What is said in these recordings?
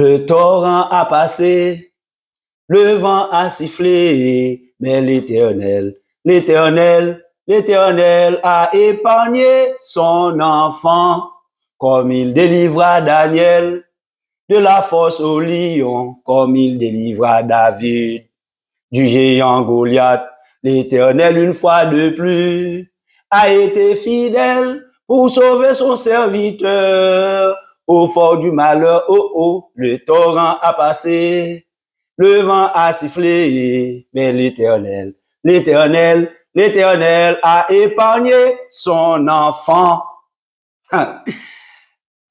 Le torrent a passé, le vent a sifflé, mais l'Éternel a épargné son enfant, comme il délivra Daniel de la fosse au lion, comme il délivra David du géant Goliath. L'Éternel, une fois de plus, a été fidèle pour sauver son serviteur. Au fort du malheur, le torrent a passé, le vent a sifflé, mais l'Éternel a épargné son enfant.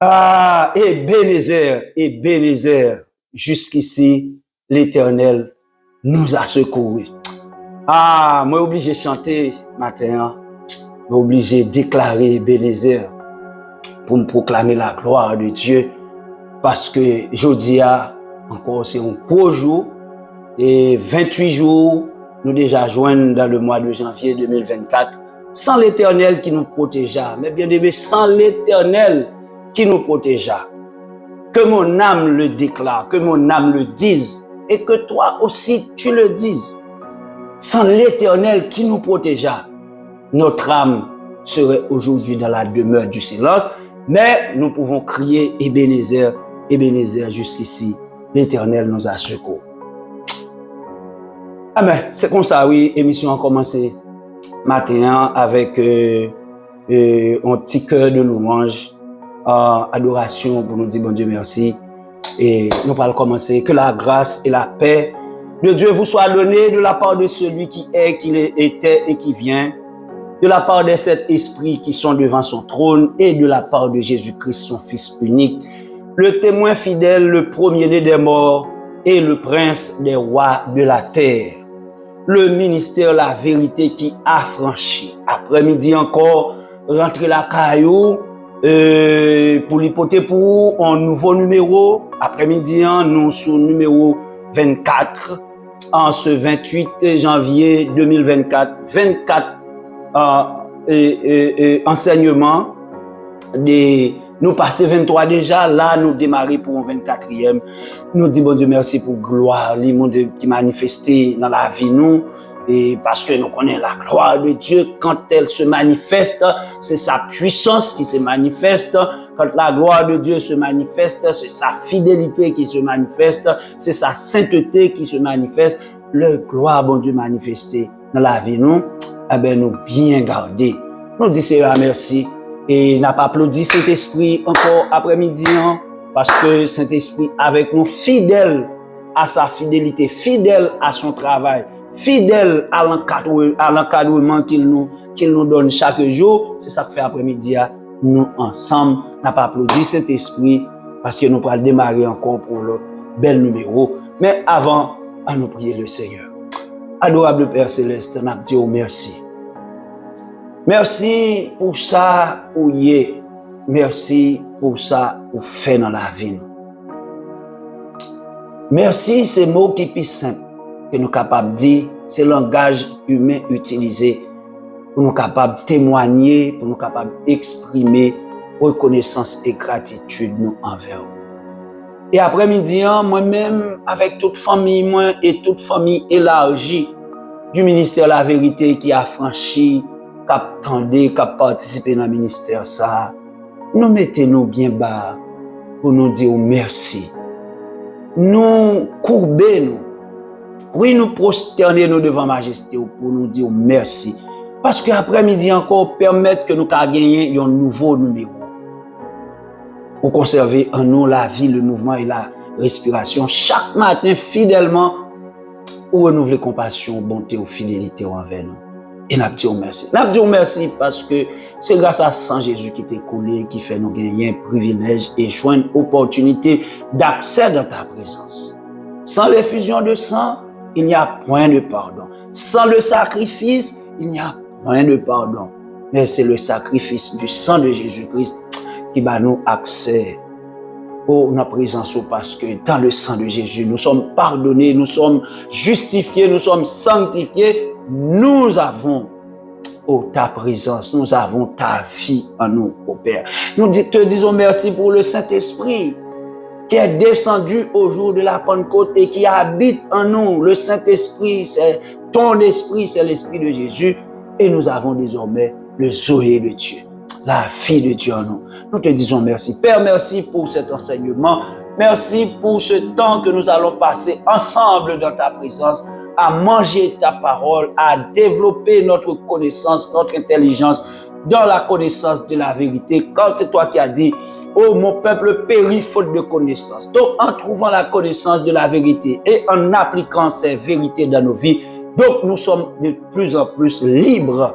Ah, Ebenezer, jusqu'ici, l'Éternel nous a secourus. Ah, moi obligé de chanter matin, moi obligé de déclarer Ebenezer pour me proclamer la gloire de Dieu, parce que jeudi encore c'est un gros jour et 28 jours nous déjà joignent dans le mois de janvier 2024 sans l'Éternel qui nous protégea, mais bien aimé, sans l'Éternel qui nous protégea. Que mon âme le déclare, que mon âme le dise et que toi aussi tu le dises. Sans l'Éternel qui nous protégea, notre âme serait aujourd'hui dans la demeure du silence, mais nous pouvons crier Ebenezer, Ebenezer jusqu'ici. L'Éternel nous a secours. Amen. C'est comme ça, oui, émission a commencé matin avec un petit cœur de louange, adoration pour nous dire bon Dieu merci. Et nous allons commencer. Que la grâce et la paix de Dieu vous soient données de la part de celui qui est, qui était et qui vient, de la part des sept esprits qui sont devant son trône et de la part de Jésus-Christ, son Fils unique, le témoin fidèle, le premier-né des morts et le prince des rois de la terre. Le ministère, la vérité qui a franchi. Après-midi encore, rentrer la caillou pour l'hypothèse pour un nouveau numéro. Après-midi, nous sur numéro 24 en ce 28 janvier 2024. 24 enseignements. Nous passons 23 déjà, là nous démarrer pour un 24e. Nous disons bon Dieu merci pour gloire, les mondes qui manifestent dans la vie nous, et parce que nous connaissons la gloire de Dieu quand elle se manifeste, c'est sa puissance qui se manifeste. Quand la gloire de Dieu se manifeste, c'est sa fidélité qui se manifeste, c'est sa sainteté qui se manifeste. Le gloire bon Dieu manifesté dans la vie nous, eh ben nous bien garder. Nous disons merci. Et n'a pas applaudi Saint-Esprit encore après-midi, parce que Saint-Esprit avec nous, fidèle à sa fidélité, fidèle à son travail, fidèle à l'encadrement qu'il nous donne chaque jour. C'est ça que fait après-midi, nous ensemble, n'a pas applaudi Saint-Esprit, parce que nous allons démarrer encore pour l'autre bel numéro. Mais avant, à nous prier le Seigneur. Adorable Père Céleste, nous disons merci. Merci pour ça où y est. Merci pour ça où fait dans la vie. Merci, c'est mots qui sont simples que nous sommes capables de dire, c'est le langage humain utilisé pour nous capables de témoigner, pour nous capables d'exprimer reconnaissance et gratitude nous envers vous. Et après-midi, moi-même, avec toute famille, moi et toute famille élargie du ministère de la vérité qui a franchi, qui attendait, qui a participé dans le ministère, ça, nous mettons-nous bien bas pour nous dire merci. Nous courbons-nous. Oui, nous prosternons devant Majesté pour nous dire merci. Parce qu'après-midi encore, permettre que nous gagnions un nouveau numéro. Pour conserver en nous la vie, le mouvement et la respiration. Chaque matin, fidèlement, pour renouveler compassion, bonté ou fidélité envers nous. Et nous disons merci. Nous disons merci parce que c'est grâce à sang Jésus qui t'est coulé, qui fait nous gagner un privilège et joindre une opportunité d'accès dans ta présence. Sans l'effusion de sang, il n'y a point de pardon. Sans le sacrifice, il n'y a point de pardon. Mais c'est le sacrifice du sang de Jésus-Christ qui va nous accès pour notre présence, parce que dans le sang de Jésus, nous sommes pardonnés, nous sommes justifiés, nous sommes sanctifiés. Nous avons ta présence, nous avons ta vie en nous, au Père. Nous te disons merci pour le Saint-Esprit qui est descendu au jour de la Pentecôte et qui habite en nous. Le Saint-Esprit, c'est ton esprit, c'est l'Esprit de Jésus. Et nous avons désormais le Zoé de Dieu, la vie de Dieu en nous. Nous te disons merci. Père, merci pour cet enseignement. Merci pour ce temps que nous allons passer ensemble dans ta présence, à manger ta parole, à développer notre connaissance, notre intelligence dans la connaissance de la vérité. Quand c'est toi qui as dit, oh, mon peuple périt faute de connaissance. Donc, en trouvant la connaissance de la vérité et en appliquant ces vérités dans nos vies, donc nous sommes de plus en plus libres.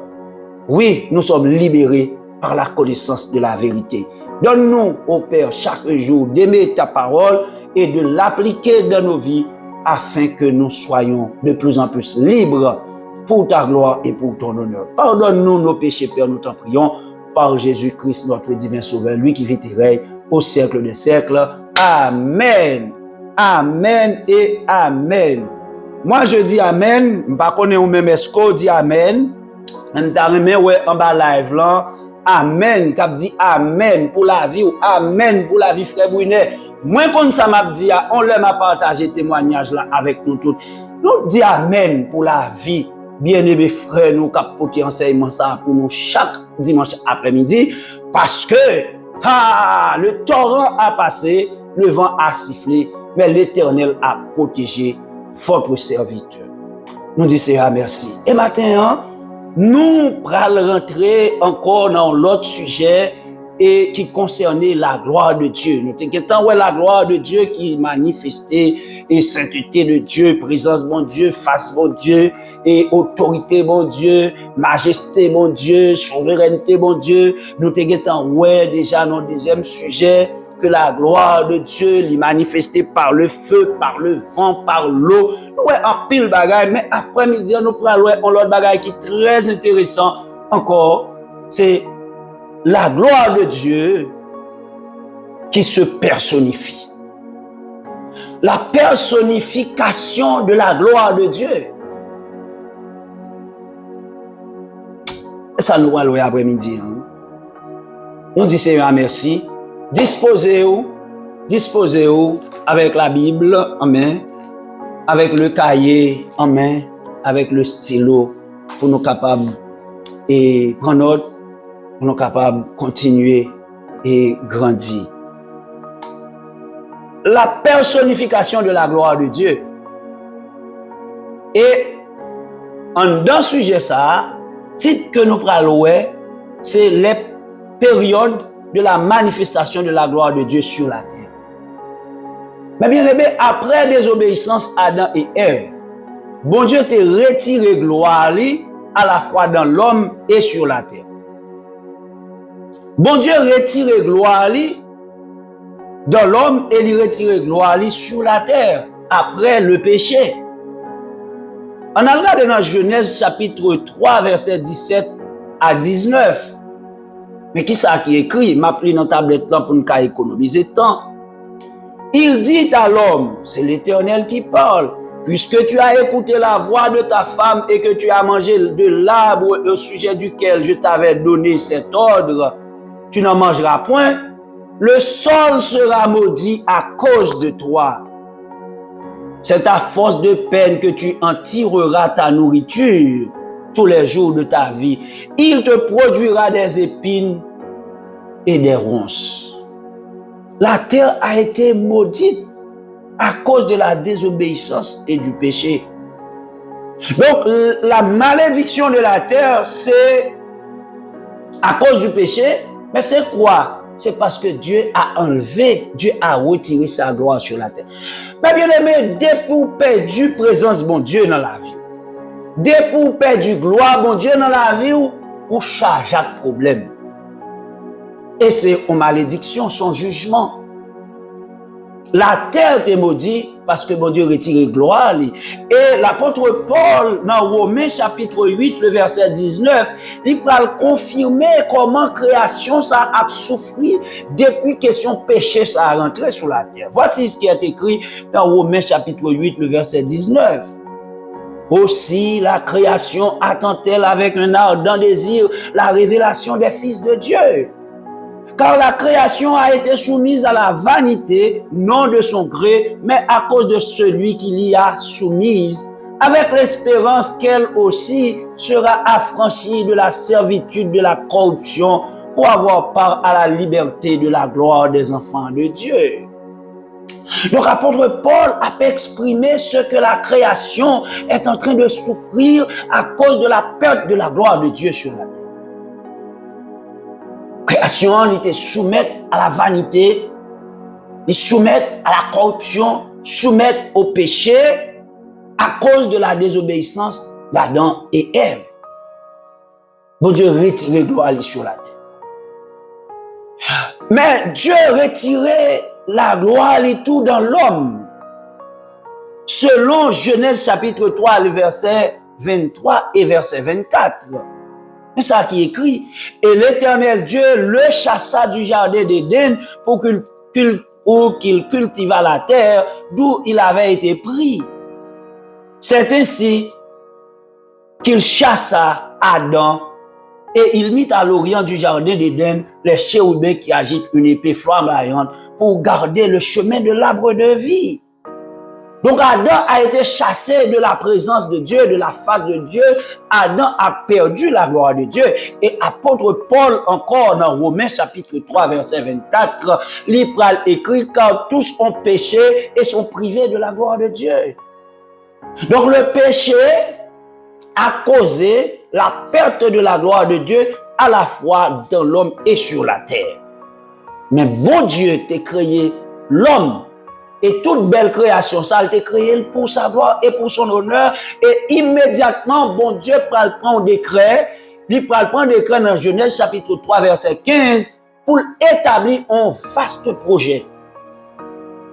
Oui, nous sommes libérés par la connaissance de la vérité. Donne-nous, ô Père, chaque jour d'aimer ta parole et de l'appliquer dans nos vies afin que nous soyons de plus en plus libres pour ta gloire et pour ton honneur. Pardonne-nous nos péchés, Père, nous t'en prions, par Jésus-Christ, notre divin Sauveur, lui qui vit et règne au siècle des siècles. Amen. Amen et amen. Moi, je dis amen. Je ne sais pas ou même est-ce qu'on dit amen. On t'a remis en bas live là. Amen. Cap dit amen pour la vie ou amen pour la vie, frère Brunet. Moi, comme ça m'a dit, on l'aime à partager témoignage là avec nous tous. Nous dit amen pour la vie. Bien-aimés frères, nous capoter enseignement ça pour nous chaque dimanche après-midi parce que le torrent a passé, le vent a sifflé, mais l'Éternel a protégé votre serviteur. Nous disons merci. Et maintenant, nous allons rentrer encore dans l'autre sujet et qui concernait la gloire de Dieu. Nous t'inquiétons, la gloire de Dieu qui manifestait et sainteté de Dieu, présence bon Dieu, face bon Dieu et autorité bon Dieu, majesté bon Dieu, souveraineté bon Dieu. Nous t'inquiétons, déjà dans le deuxième sujet, que la gloire de Dieu l'est manifestée par le feu, par le vent, par l'eau. Nous en pile bagaille, mais après-midi, nous prenons l'autre bagaille qui est très intéressant encore, c'est la gloire de Dieu qui se personnifie. La personnification de la gloire de Dieu. Et ça nous va après-midi. Nous disons Seigneur merci. Disposez-vous avec la Bible en main, avec le cahier en main, avec le stylo pour nous capables et prendre note, pour nous capables de continuer et grandir. La personnification de la gloire de Dieu. Et dans ce sujet ça, titre que nous parlons, c'est les périodes de la manifestation de la gloire de Dieu sur la terre. Mais bien aimé, après désobéissance Adam et Ève, bon Dieu t'a retiré gloire à la fois dans l'homme et sur la terre. Bon Dieu retiré gloire dans l'homme et il retiré gloire sur la terre après le péché. On a regardé dans Genèse chapitre 3 verset 17 à 19. Mais qui ça qui écrit? M'a pris dans tablette là pour nous économiser temps. Il dit à l'homme, c'est l'Éternel qui parle, puisque tu as écouté la voix de ta femme et que tu as mangé de l'arbre au sujet duquel je t'avais donné cet ordre, tu n'en mangeras point. Le sol sera maudit à cause de toi. C'est à force de peine que tu en tireras ta nourriture tous les jours de ta vie. Il te produira des épines et des ronces. La terre a été maudite à cause de la désobéissance et du péché. Donc, la malédiction de la terre, c'est à cause du péché, mais c'est quoi? C'est parce que Dieu a enlevé, Dieu a retiré sa gloire sur la terre. Mais bien aimé, dès pour perdu présence, bon Dieu, dans la vie, dès pour perdu gloire, bon Dieu, dans la vie, ou charge à problème. Et c'est une malédiction, son jugement. La terre est maudite parce que bon Dieu retire gloire. Et l'apôtre Paul, dans Romains chapitre 8, le verset 19, il va confirmer comment création ça a souffert depuis que son péché ça a rentré sur la terre. Voici ce qui est écrit dans Romains chapitre 8, le verset 19. Aussi la création attend-elle avec un ardent désir la révélation des fils de Dieu. Car la création a été soumise à la vanité, non de son gré, mais à cause de celui qui l'y a soumise, avec l'espérance qu'elle aussi sera affranchie de la servitude de la corruption pour avoir part à la liberté de la gloire des enfants de Dieu. Donc, l'apôtre Paul a exprimé ce que la création est en train de souffrir à cause de la perte de la gloire de Dieu sur la terre. La création était soumise à la vanité, soumise à la corruption, soumise au péché à cause de la désobéissance d'Adam et Ève. Bon Dieu retirait gloire sur la terre. Mais Dieu retirait la gloire et tout dans l'homme. Selon Genèse chapitre 3, le verset 23 et verset 24. C'est ça qui est écrit. Et l'Éternel Dieu le chassa du jardin d'Éden pour qu'il cultivât la terre d'où il avait été pris. C'est ainsi qu'il chassa Adam et il mit à l'orient du jardin d'Éden les chérubins qui agitent une épée flamboyante pour garder le chemin de l'arbre de vie. Donc Adam a été chassé de la présence de Dieu, de la face de Dieu. Adam a perdu la gloire de Dieu. Et apôtre Paul, encore dans Romains chapitre 3, verset 24, l'Ipral écrit, car tous ont péché et sont privés de la gloire de Dieu. Donc le péché a causé la perte de la gloire de Dieu à la fois dans l'homme et sur la terre. Mais bon Dieu t'a créé l'homme et toute belle création, ça a été créé pour sa gloire et pour son honneur. Et immédiatement, bon Dieu prend un décret, il prend un décret dans Genèse chapitre 3, verset 15, pour établir un vaste projet.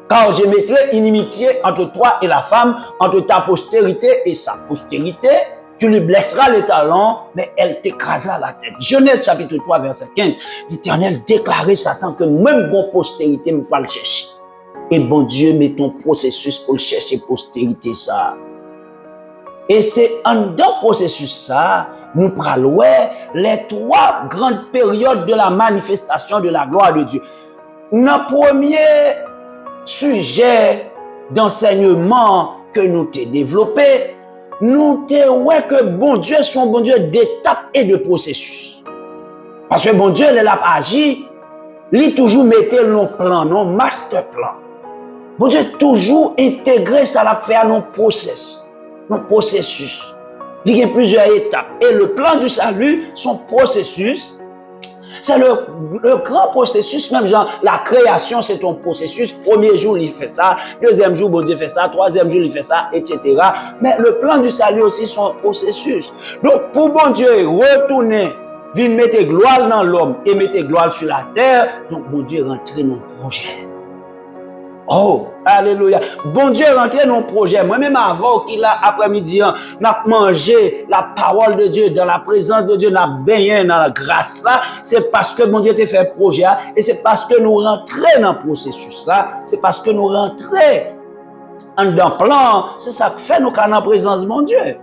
Car je mettrai inimitié entre toi et la femme, entre ta postérité et sa postérité. Tu lui blesseras les talons, mais elle t'écrasera la tête. Genèse chapitre 3, verset 15. L'Éternel déclarait Satan que même bon postérité ne peut pas le chercher. Et bon Dieu met ton processus pour chercher postérité ça. Et c'est en dans processus ça, nous parlons les trois grandes périodes de la manifestation de la gloire de Dieu. Notre premier sujet d'enseignement que nous t'ai développé, nous t'ai que bon Dieu est un bon Dieu d'étapes et de processus. Parce que bon Dieu, il a agi, il toujours mettait nos plans, nos master plans. Bon Dieu toujours intégré ça l'a fait à nos processus. Il y a plusieurs étapes. Et le plan du salut, son processus, c'est le grand processus, même genre la création, c'est ton processus. Premier jour, il fait ça. Deuxième jour, bon Dieu fait ça. Troisième jour, il fait ça, etc. Mais le plan du salut aussi, son processus. Donc, pour bon Dieu retourner, venir mettre gloire dans l'homme et mettre gloire sur la terre, donc bon Dieu rentre dans le projet. Oh, alléluia. Bon Dieu rentre dans le projet. Moi-même avant qu'il a après-midi, n'a mangé la parole de Dieu dans la présence de Dieu, n'a baigné dans la grâce là. C'est parce que bon Dieu t'a fait projet et c'est parce que nous rentrons dans le processus là. C'est parce que nous rentrons dans le plan. C'est ça que fait nous dans la présence de mon Dieu.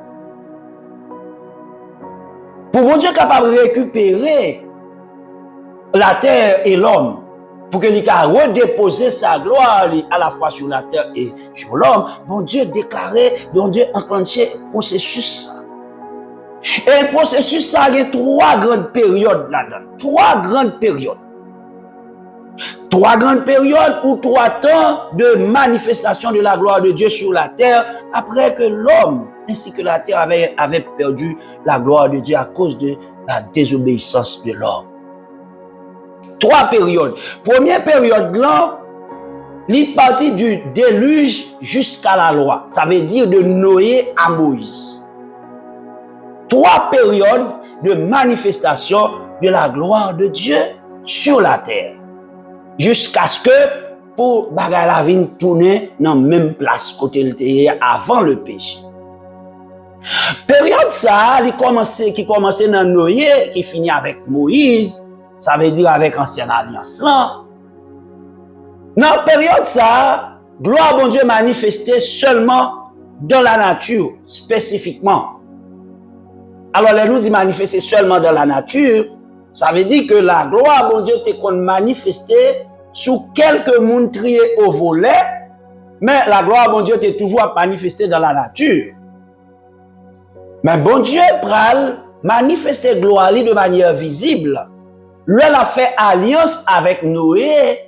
Pour bon Dieu capable de récupérer la terre et l'homme, pour que lui puisse redéposer sa gloire à la fois sur la terre et sur l'homme, bon Dieu déclarait, bon Dieu enclenché le processus. Et le processus, ça a trois grandes périodes là-dedans. Trois grandes périodes. Trois grandes périodes ou trois temps de manifestation de la gloire de Dieu sur la terre après que l'homme ainsi que la terre avait perdu la gloire de Dieu à cause de la désobéissance de l'homme. Trois périodes. Première période là, il partit du déluge jusqu'à la loi. Ça veut dire de Noé à Moïse. Trois périodes de manifestation de la gloire de Dieu sur la terre. Jusqu'à ce que pour bagay la vigne tourner dans la même place côté le terre avant le péché. Période ça, qui commençait dans Noé, qui finit avec Moïse. Ça veut dire avec l'ancienne alliance là. Dans la période ça, gloire bon Dieu manifestée seulement dans la nature, spécifiquement. Alors, là, nous dit manifester seulement dans la nature, Ça veut dire que la gloire, bon Dieu, t'est qu'on manifesté sous quelques moun triés au volet, mais la gloire, bon Dieu, t'est toujours manifestée dans la nature. Mais bon Dieu, pral manifester gloire de manière visible. Lui a fait alliance avec Noé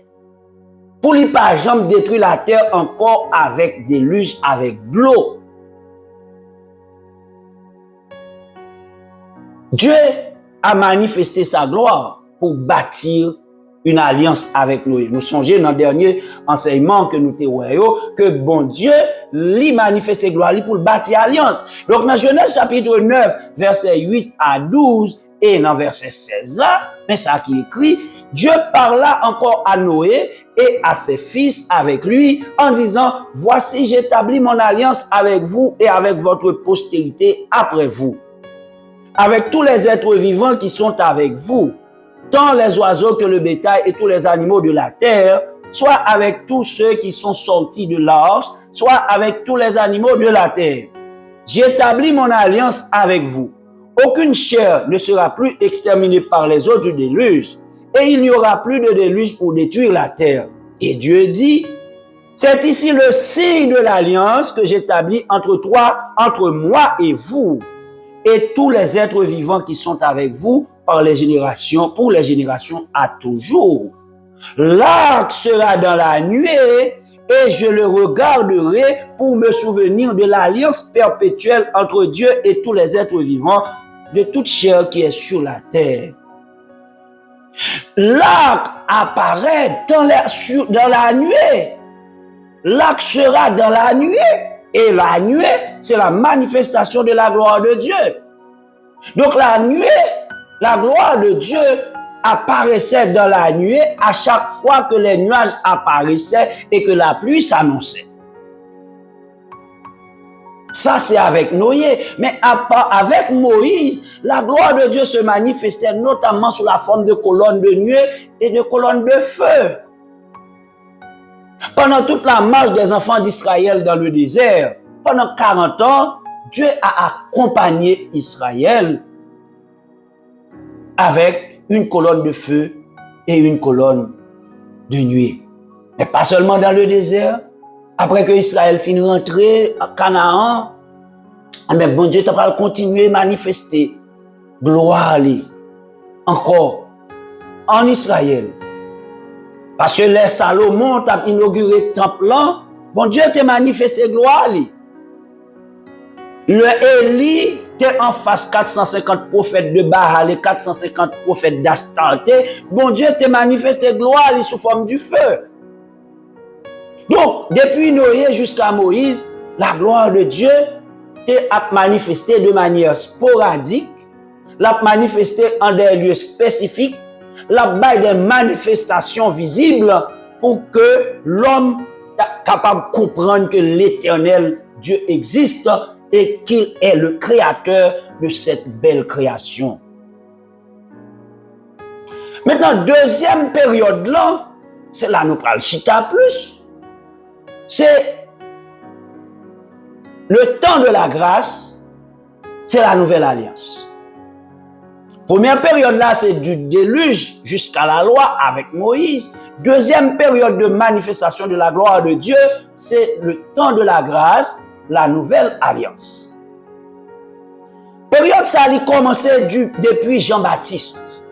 pour ne pas jamais détruire la terre encore avec déluge, avec l'eau. Dieu a manifesté sa gloire pour bâtir une alliance avec Noé. Nous songeons dans le dernier enseignement que nous voyons que bon Dieu lui manifeste gloire pour bâtir alliance. Donc dans Genèse chapitre 9, verset 8 à 12 et dans verset 16 là, mais ça qui est écrit, Dieu parla encore à Noé et à ses fils avec lui en disant, voici j'établis mon alliance avec vous et avec votre postérité après vous, avec tous les êtres vivants qui sont avec vous, tant les oiseaux que le bétail et tous les animaux de la terre, soit avec tous ceux qui sont sortis de l'arche, soit avec tous les animaux de la terre. J'établis mon alliance avec vous. Aucune chair ne sera plus exterminée par les eaux du déluge, et il n'y aura plus de déluge pour détruire la terre. Et Dieu dit, c'est ici le signe de l'alliance que j'établis entre moi et vous, et tous les êtres vivants qui sont avec vous pour les générations à toujours. L'arc sera dans la nuée et je le regarderai pour me souvenir de l'alliance perpétuelle entre Dieu et tous les êtres vivants de toute chair qui est sur la terre. L'arc apparaît dans la nuée. L'arc sera dans la nuée. Et la nuée, c'est la manifestation de la gloire de Dieu. Donc la nuée, la gloire de Dieu apparaissait dans la nuée à chaque fois que les nuages apparaissaient et que la pluie s'annonçait. Ça, c'est avec Noé. Mais avec Moïse, la gloire de Dieu se manifestait notamment sous la forme de colonnes de nuée et de colonnes de feu. Pendant toute la marche des enfants d'Israël dans le désert, pendant 40 ans, Dieu a accompagné Israël avec une colonne de feu et une colonne de nuée. Mais pas seulement dans le désert. Après que Israël finit rentrer à Canaan, mais bon Dieu va continuer à manifester gloire encore en Israël. Parce que les Salomon a inauguré le temple là, bon Dieu t'a manifesté gloire. Le Élie était en face 450 prophètes de Baal et 450 prophètes d'Astarte. Bon Dieu t'a manifesté gloire sous forme du feu. Donc, depuis Noé jusqu'à Moïse, la gloire de Dieu t'a manifesté de manière sporadique, l'a manifesté en des lieux spécifiques, l'a bail des manifestations visibles pour que l'homme soit capable de comprendre que l'Éternel Dieu existe et qu'il est le créateur de cette belle création. Maintenant, deuxième période là, c'est là nous prenons le chita plus. C'est le temps de la grâce, c'est la nouvelle alliance. Première période là, c'est du déluge jusqu'à la loi avec Moïse. Deuxième période de manifestation de la gloire de Dieu, c'est le temps de la grâce, la nouvelle alliance. Période ça a commencé depuis Jean-Baptiste.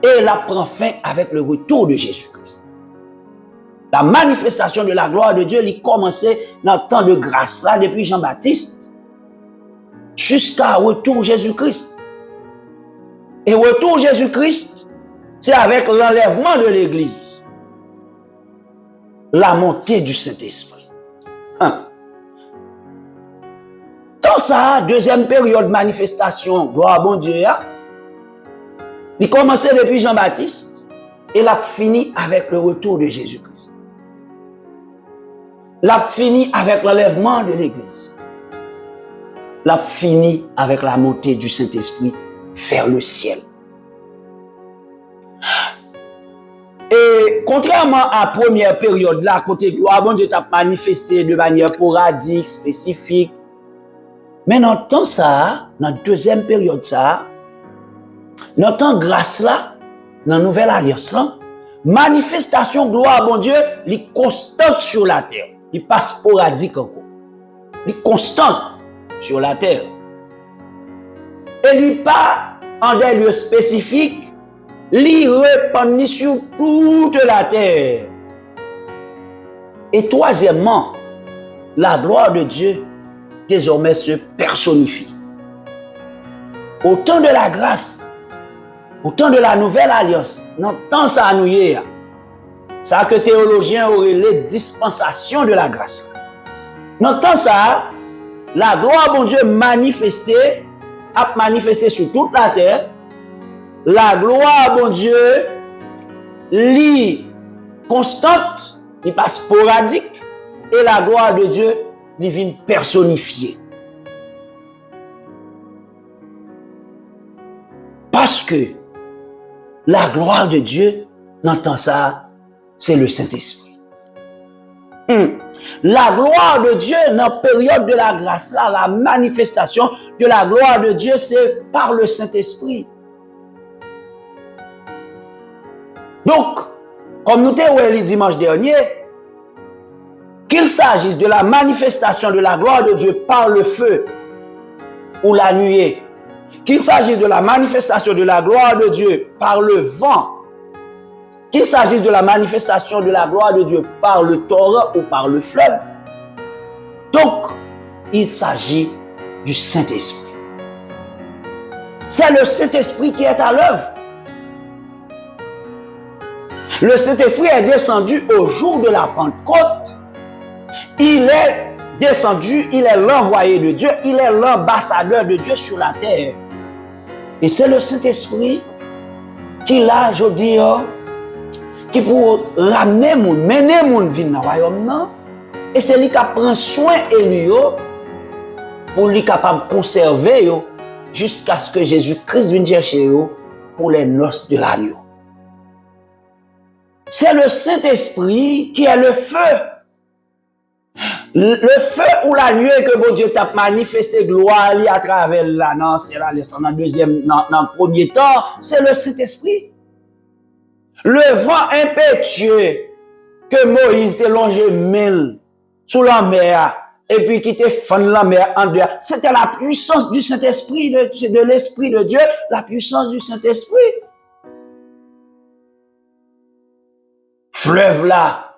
Et elle prend fin avec le retour de Jésus-Christ. La manifestation de la gloire de Dieu a commencé dans le temps de grâce là, depuis Jean-Baptiste jusqu'à retour Jésus-Christ. Et retour Jésus-Christ, c'est avec l'enlèvement de l'Église, la montée du Saint-Esprit. Dans ça, deuxième période de manifestation, gloire à bon Dieu, il a commencé depuis Jean-Baptiste et il a fini avec le retour de Jésus-Christ. Il a fini avec l'enlèvement de l'Église. Il a fini avec la montée du Saint-Esprit vers le ciel. Et contrairement à la première période là, côté gloire, bon Dieu t'a manifesté de manière sporadique, spécifique. Mais dans le temps ça, dans la deuxième période ça, Dans temps grâce là, dans la nouvelle alliance là, manifestation gloire à bon Dieu, il est constante sur la terre. Il n'est pas sporadique encore. Il est constante sur la terre. Et il n'est pas en des lieux spécifiques, il répand sur toute la terre. Et troisièmement, la gloire de Dieu désormais se personnifie. Au temps de la grâce, au temps de la nouvelle alliance, dans le temps ça nous y est, ça que théologiens auraient les dispensations de la grâce. Dans le temps ça, la gloire de Dieu a manifesté sur toute la terre. La gloire de Dieu, li constante, il pas sporadique, et la gloire de Dieu, il vient personnifiée. Parce que la gloire de Dieu, n'entend ça, c'est le Saint-Esprit. La gloire de Dieu, dans la période de la grâce, là, la manifestation de la gloire de Dieu, c'est par le Saint-Esprit. Donc, comme nous t'avons dit dimanche dernier, qu'il s'agisse de la manifestation de la gloire de Dieu par le feu ou la nuée, qu'il s'agisse de la manifestation de la gloire de Dieu par le vent, qu'il s'agisse de la manifestation de la gloire de Dieu par le torrent ou par le fleuve, donc, il s'agit du Saint-Esprit. C'est le Saint-Esprit qui est à l'œuvre. Le Saint-Esprit est descendu au jour de la Pentecôte. Il est descendu, il est l'envoyé de Dieu, il est l'ambassadeur de Dieu sur la terre. Et c'est le Saint-Esprit qui là, je dis, qui pour ramener moun, mener moun vin dans le royaume, et c'est lui qui prend soin de lui pour lui capable de conserver jusqu'à ce que Jésus-Christ vienne chercher pour les noces de l'agneau. C'est le Saint-Esprit qui est le feu. Le feu ou la nuée que bon Dieu t'a manifesté gloire à travers la non, c'est là, dans le premier temps, c'est le Saint-Esprit. Le vent impétueux que Moïse t'a longé mille sous la mer et puis qui t'a fendu la mer en dehors, c'était la puissance du Saint-Esprit, de l'Esprit de Dieu, la puissance du Saint-Esprit. Fleuve là,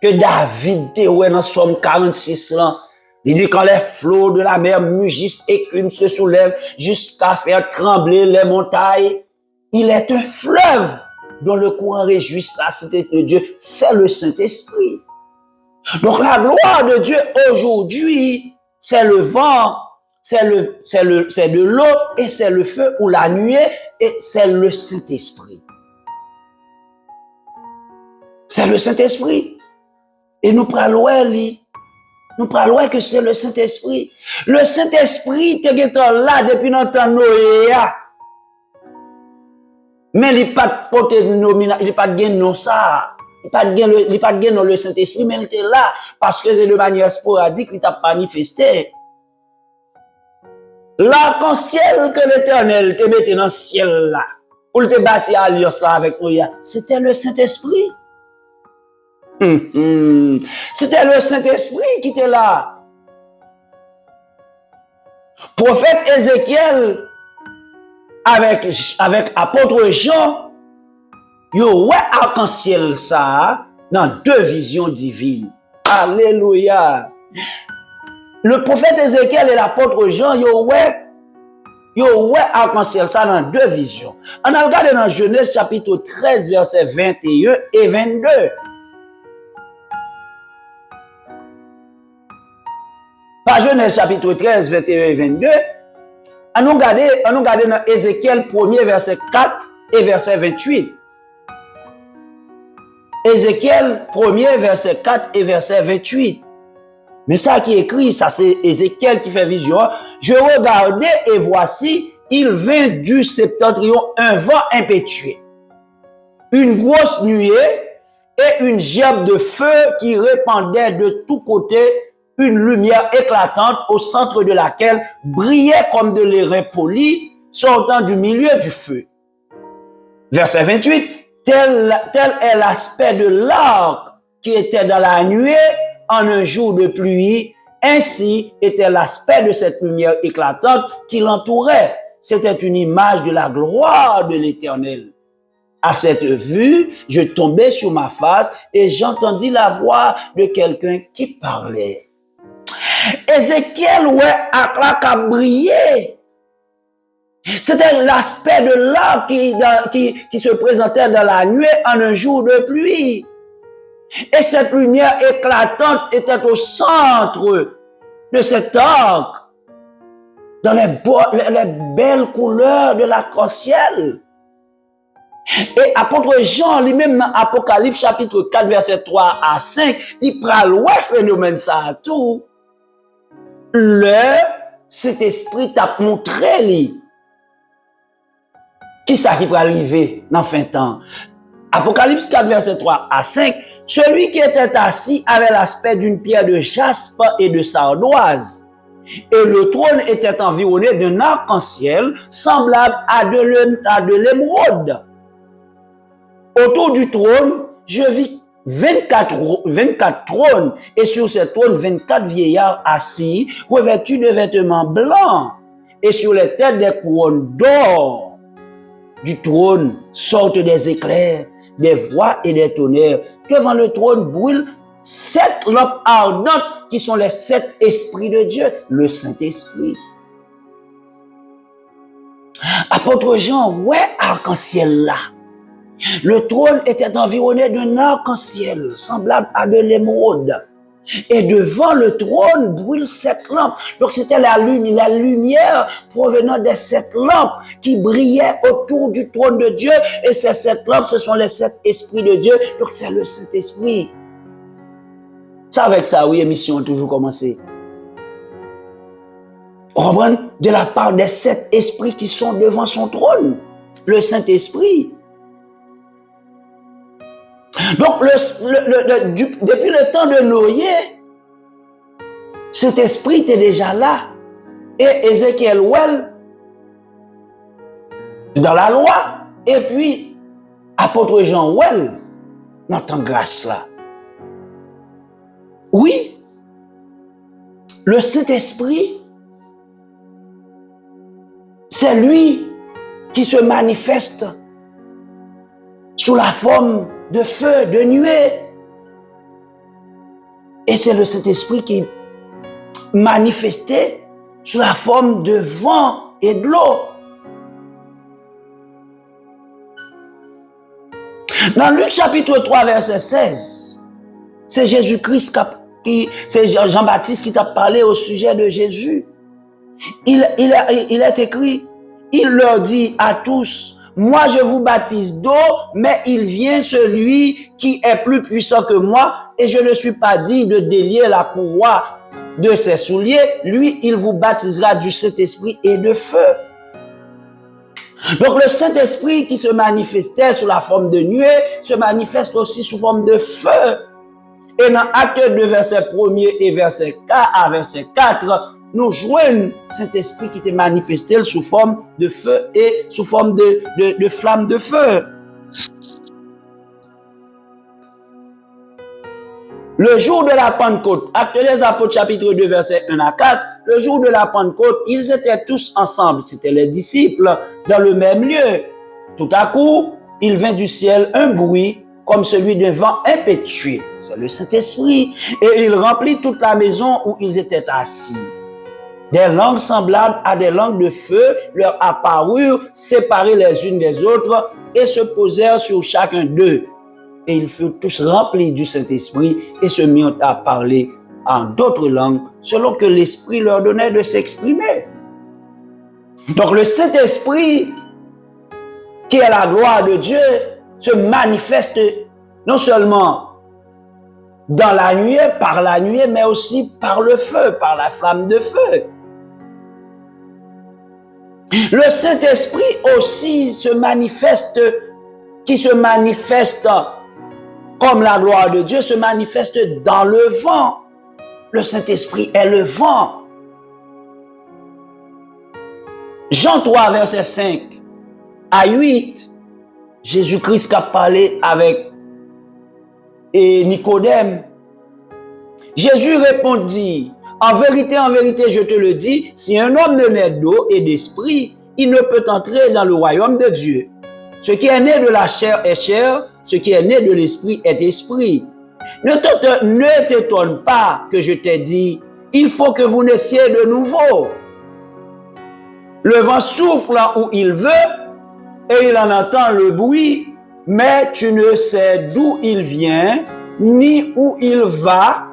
que David te oué dans Somme 46 là, il dit quand les flots de la mer mugissent, écume se soulèvent jusqu'à faire trembler les montagnes. Il est un fleuve dont le courant réjouisse la cité de Dieu, c'est le Saint-Esprit. Donc la gloire de Dieu aujourd'hui, c'est le vent, c'est de l'eau et c'est le feu ou la nuée et c'est le Saint-Esprit. C'est le Saint-Esprit. Et nous prenons que c'est le Saint-Esprit. Le Saint-Esprit, tu es là depuis longtemps, Noé. Mais il n'y a pas de nom ça. Il n'y a pas de nom le Saint-Esprit, mais il était là parce que de manière sporadique, il t'a manifesté. L'arc-en-ciel que l'Éternel te mettait dans le ciel là, pour te bâtir alliance là avec Noé, c'était le Saint-Esprit. C'était le Saint-Esprit qui était là. Prophète Ézéchiel avec apôtre Jean, yo ouais arc-en-ciel ça dans deux visions divines. Alléluia. Le prophète Ézéchiel et l'apôtre Jean, yo ouais arc-en-ciel ça dans deux visions. On a regardé dans Genèse chapitre 13 versets 21 et 22. Par Genèse chapitre 13, 21 et 22, on nous regarde dans Ézéchiel 1er verset 4 et verset 28. Ézéchiel 1er verset 4 et verset 28. Mais ça qui est écrit, ça c'est Ézéchiel qui fait vision. Je regardais et voici, il vint du septentrion un vent impétueux, une grosse nuée et une gerbe de feu qui répandait de tous côtés une lumière éclatante au centre de laquelle brillait comme de l'airain poli sortant du milieu du feu. Verset 28, tel est l'aspect de l'arc qui était dans la nuée en un jour de pluie, ainsi était l'aspect de cette lumière éclatante qui l'entourait. C'était une image de la gloire de l'Éternel. À cette vue, je tombais sur ma face et j'entendis la voix de quelqu'un qui parlait. Ézéchiel, ouais, a brillé. C'était l'aspect de l'arc qui se présentait dans la nuée en un jour de pluie. Et cette lumière éclatante était au centre de cet arc, dans les belles couleurs de l'arc-en-ciel. Et apôtre Jean lui-même dans Apocalypse chapitre 4 verset 3 à 5, il prend le phénomène ça à tout. Cet esprit t'a montré lui. Qui ça qui peut arriver dans fin temps? Apocalypse 4 verset 3 à 5, celui qui était assis avait l'aspect d'une pierre de jaspe et de sardoise. Et le trône était environné d'un arc-en-ciel semblable à de l'émeraude. Autour du trône, je vis 24 trônes, et sur ces trônes, 24 vieillards assis, revêtus de vêtements blancs, et sur les têtes des couronnes d'or. Du trône sortent des éclairs, des voix et des tonnerres. Devant le trône brûlent 7 lampes ardentes qui sont les 7 esprits de Dieu, le Saint-Esprit. Apôtre Jean, ouais, arc-en-ciel là. Le trône était environné d'un arc-en-ciel semblable à de l'émeraude. Et devant le trône brûlent 7 lampes. Donc c'était la lumière provenant des 7 lampes qui brillaient autour du trône de Dieu. Et ces 7 lampes, ce sont les 7 esprits de Dieu. Donc c'est le Saint-Esprit. C'est avec ça, oui, émission a toujours commencé. On reprend de la part des 7 esprits qui sont devant son trône. Le Saint-Esprit. Donc, depuis le temps de Noé, cet esprit était déjà là. Et Ézéchiel, dans la loi, et puis, apôtre Jean, dans ton grâce là. Oui, le Saint-Esprit, c'est lui qui se manifeste sous la forme de feu, de nuée. Et c'est le Saint-Esprit qui manifestait sous la forme de vent et de l'eau. Dans Luc chapitre 3 verset 16, c'est Jésus-Christ c'est Jean-Baptiste qui t'a parlé au sujet de Jésus. Il est écrit, il leur dit à tous, moi, je vous baptise d'eau, mais il vient celui qui est plus puissant que moi, et je ne suis pas digne de délier la courroie de ses souliers. Lui, il vous baptisera du Saint-Esprit et de feu. Donc, le Saint-Esprit qui se manifestait sous la forme de nuée, se manifeste aussi sous forme de feu. Et dans Acte 2, verset 1er et verset 4 à verset 4, nous joignons Saint-Esprit qui était manifesté sous forme de feu et sous forme de flamme de feu. Le jour de la Pentecôte, Actes des Apôtres chapitre 2 verset 1 à 4, le jour de la Pentecôte, ils étaient tous ensemble, c'était les disciples, dans le même lieu. Tout à coup, il vint du ciel un bruit comme celui d'un vent impétueux, c'est le Saint-Esprit, et il remplit toute la maison où ils étaient assis. Des langues semblables à des langues de feu leur apparurent, séparées les unes des autres, et se posèrent sur chacun d'eux. Et ils furent tous remplis du Saint-Esprit et se mirent à parler en d'autres langues, selon que l'Esprit leur donnait de s'exprimer. Donc le Saint-Esprit, qui est la gloire de Dieu, se manifeste non seulement dans la nuée, par la nuée, mais aussi par le feu, par la flamme de feu. Le Saint-Esprit aussi qui se manifeste comme la gloire de Dieu, se manifeste dans le vent. Le Saint-Esprit est le vent. Jean 3, verset 5 à 8, Jésus-Christ qui a parlé avec Nicodème. Jésus répondit, en vérité, je te le dis, si un homme ne naît d'eau et d'esprit, il ne peut entrer dans le royaume de Dieu. Ce qui est né de la chair est chair, ce qui est né de l'esprit est esprit. Ne t'étonne pas que je t'ai dit, il faut que vous naissiez de nouveau. Le vent souffle là où il veut et il en entend le bruit, mais tu ne sais d'où il vient, ni où il va.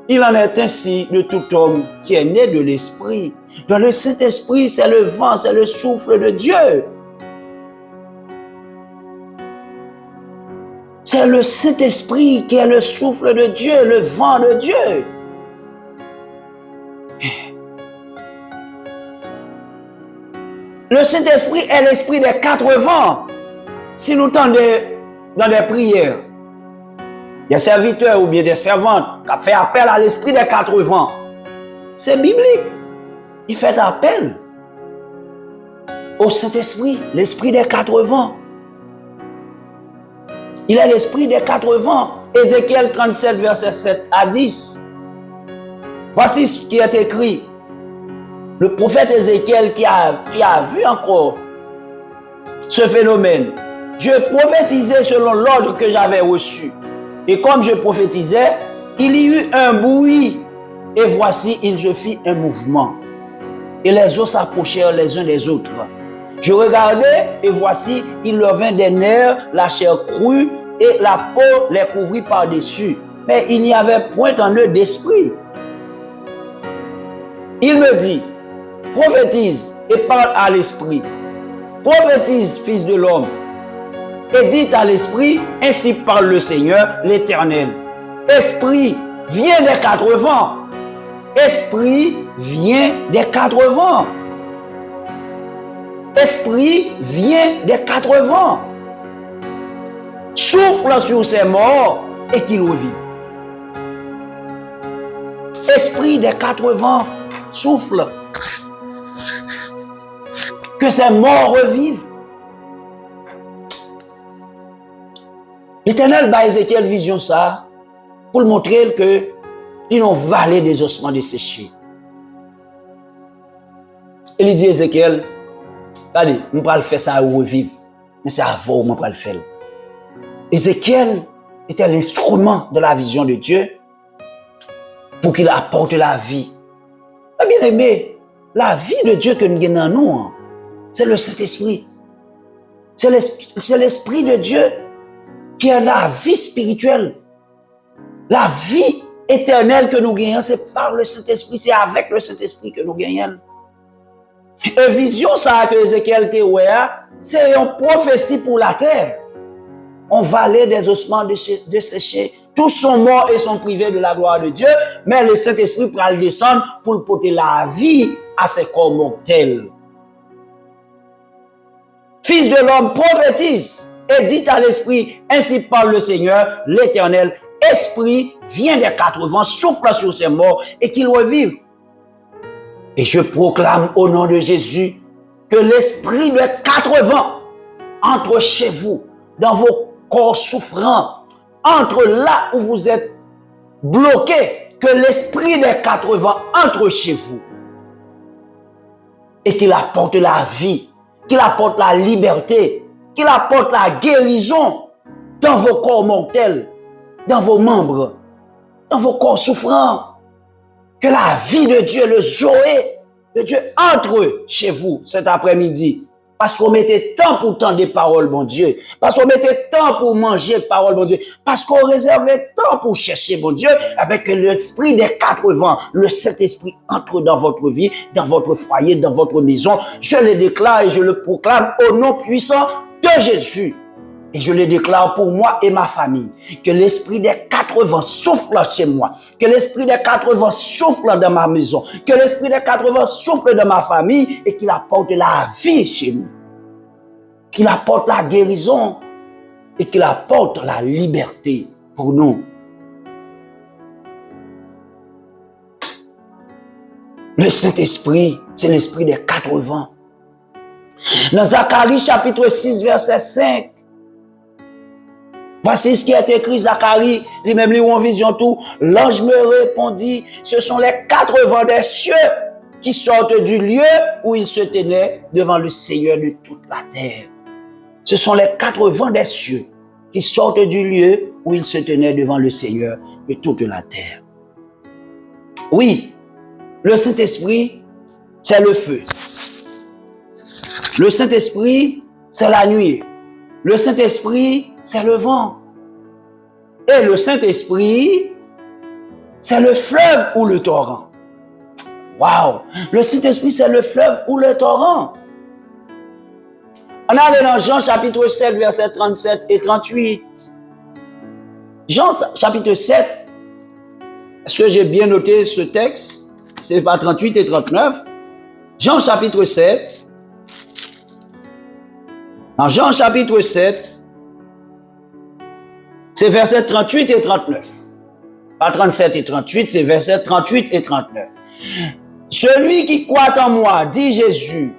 Il en est ainsi de tout homme qui est né de l'Esprit. Dans le Saint-Esprit, c'est le vent, c'est le souffle de Dieu. C'est le Saint-Esprit qui est le souffle de Dieu, le vent de Dieu. Le Saint-Esprit est l'esprit des 4 vents. Si nous tendons dans des prières, des serviteurs ou bien des servantes qui ont fait appel à l'esprit des 4 vents, c'est biblique. Il fait appel au Saint-Esprit, l'esprit des 4 vents. Il est l'esprit des 4 vents. Ézéchiel 37, verset 7 à 10. Voici ce qui est écrit. Le prophète Ézéchiel qui a vu encore ce phénomène. Je prophétisais selon l'ordre que j'avais reçu. Et comme je prophétisais, il y eut un bruit. Et voici, il se fit un mouvement. Et les eaux s'approchèrent les uns des autres. Je regardais et voici, il leur vint des nerfs, la chair crue et la peau les couvrit par-dessus. Mais il n'y avait point en eux d'esprit. Il me dit, prophétise et parle à l'esprit. Prophétise, fils de l'homme, et dit à l'esprit, ainsi parle le Seigneur, l'Éternel. Esprit, viens des 4 vents. Esprit, viens des 4 vents. Esprit, viens des 4 vents. Souffle sur ces morts et qu'ils revivent. Esprit des 4 vents, souffle. Que ces morts revivent. L'Éternel bat Ézéchiel vision ça pour le montrer que ils ont vallée des ossements desséchés. Il dit Ézéchiel, regardez, on va le faire ça revivre, mais c'est avant on va le faire. Ézéchiel était l'instrument de la vision de Dieu pour qu'il apporte la vie. Bien aimé, la vie de Dieu que nous avons en nous, c'est le Saint-Esprit. C'est l'Esprit de Dieu qui est la vie spirituelle. La vie éternelle que nous gagnons, c'est par le Saint-Esprit, c'est avec le Saint-Esprit que nous gagnons. Et vision ça que Ézéchiel te ouais, c'est une prophétie pour la terre. On vallée des ossements desséchés. Tous sont morts et sont privés de la gloire de Dieu, mais le Saint-Esprit va le descendre pour porter la vie à ces corps mortels. Fils de l'homme, prophétise et dit à l'Esprit, ainsi parle le Seigneur, l'Éternel, Esprit, viens des 4 vents, souffle sur ces morts et qu'ils revivent. Et je proclame au nom de Jésus que l'Esprit des 4 vents entre chez vous, dans vos corps souffrants, entre là où vous êtes bloqués, que l'Esprit des 4 vents entre chez vous et qu'il apporte la vie, qu'il apporte la liberté, qu'il apporte la guérison dans vos corps mortels, dans vos membres, dans vos corps souffrants. Que la vie de Dieu, le Zoé de Dieu entre chez vous cet après-midi. Parce qu'on mettait temps pour tendre des paroles, bon Dieu. Parce qu'on mettait temps pour manger paroles, bon Dieu. Parce qu'on réservait temps pour chercher, bon Dieu. Avec l'esprit des 4 vents, le Saint-Esprit entre dans votre vie, dans votre foyer, dans votre maison. Je le déclare et je le proclame au nom puissant de Jésus. Et je le déclare pour moi et ma famille, que l'esprit des 4 vents souffle chez moi, que l'esprit des 4 vents souffle dans ma maison, que l'esprit des 4 vents souffle dans ma famille et qu'il apporte la vie chez nous, qu'il apporte la guérison et qu'il apporte la liberté pour nous. Le Saint-Esprit, c'est l'esprit des 4 vents. Dans Zacharie chapitre 6, verset 5, voici ce qui est écrit, Zacharie, lui-même lui en vision tout. L'ange me répondit, ce sont les 4 vents des cieux qui sortent du lieu où il se tenait devant le Seigneur de toute la terre. Ce sont les 4 vents des cieux qui sortent du lieu où il se tenait devant le Seigneur de toute la terre. Oui, le Saint-Esprit, c'est le feu. Le Saint-Esprit, c'est la nuée. Le Saint-Esprit, c'est le vent. Et le Saint-Esprit, c'est le fleuve ou le torrent. Waouh! Le Saint-Esprit, c'est le fleuve ou le torrent. On est dans Jean chapitre 7, versets 37 et 38. Jean chapitre 7, est-ce que j'ai bien noté ce texte? C'est pas 38 et 39. Jean chapitre 7. Dans Jean chapitre 7, c'est versets 38 et 39. Pas 37 et 38, c'est versets 38 et 39. Celui qui croit en moi, dit Jésus,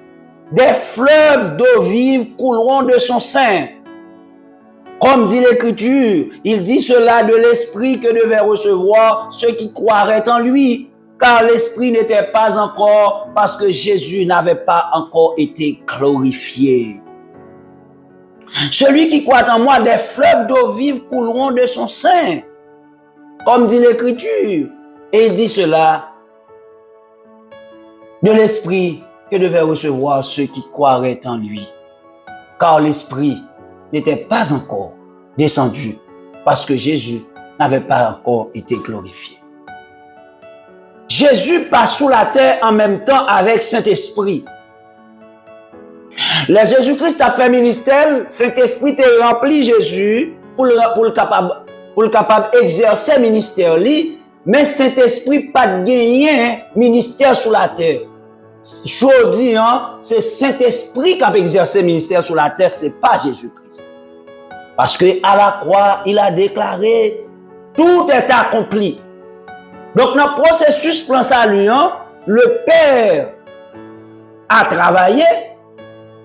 des fleuves d'eau vive couleront de son sein. Comme dit l'Écriture, il dit cela de l'Esprit que devaient recevoir ceux qui croiraient en lui, car l'Esprit n'était pas encore, parce que Jésus n'avait pas encore été glorifié. Celui qui croit en moi, des fleuves d'eau vive couleront de son sein, comme dit l'Écriture. Et il dit cela de l'Esprit que devaient recevoir ceux qui croiraient en lui, car l'Esprit n'était pas encore descendu, parce que Jésus n'avait pas encore été glorifié. Jésus passe sous la terre en même temps avec Saint-Esprit. Le Jésus-Christ a fait ministère, Saint-Esprit a rempli Jésus pour le capable d'exercer ministère li, mais Saint-Esprit pas gagné ministère sur la terre. Je dis, c'est Saint-Esprit qui a exercé ministère sur la terre, c'est pas Jésus-Christ. Parce que à la croix, il a déclaré tout est accompli. Donc dans le processus plan salut, le Père a travaillé.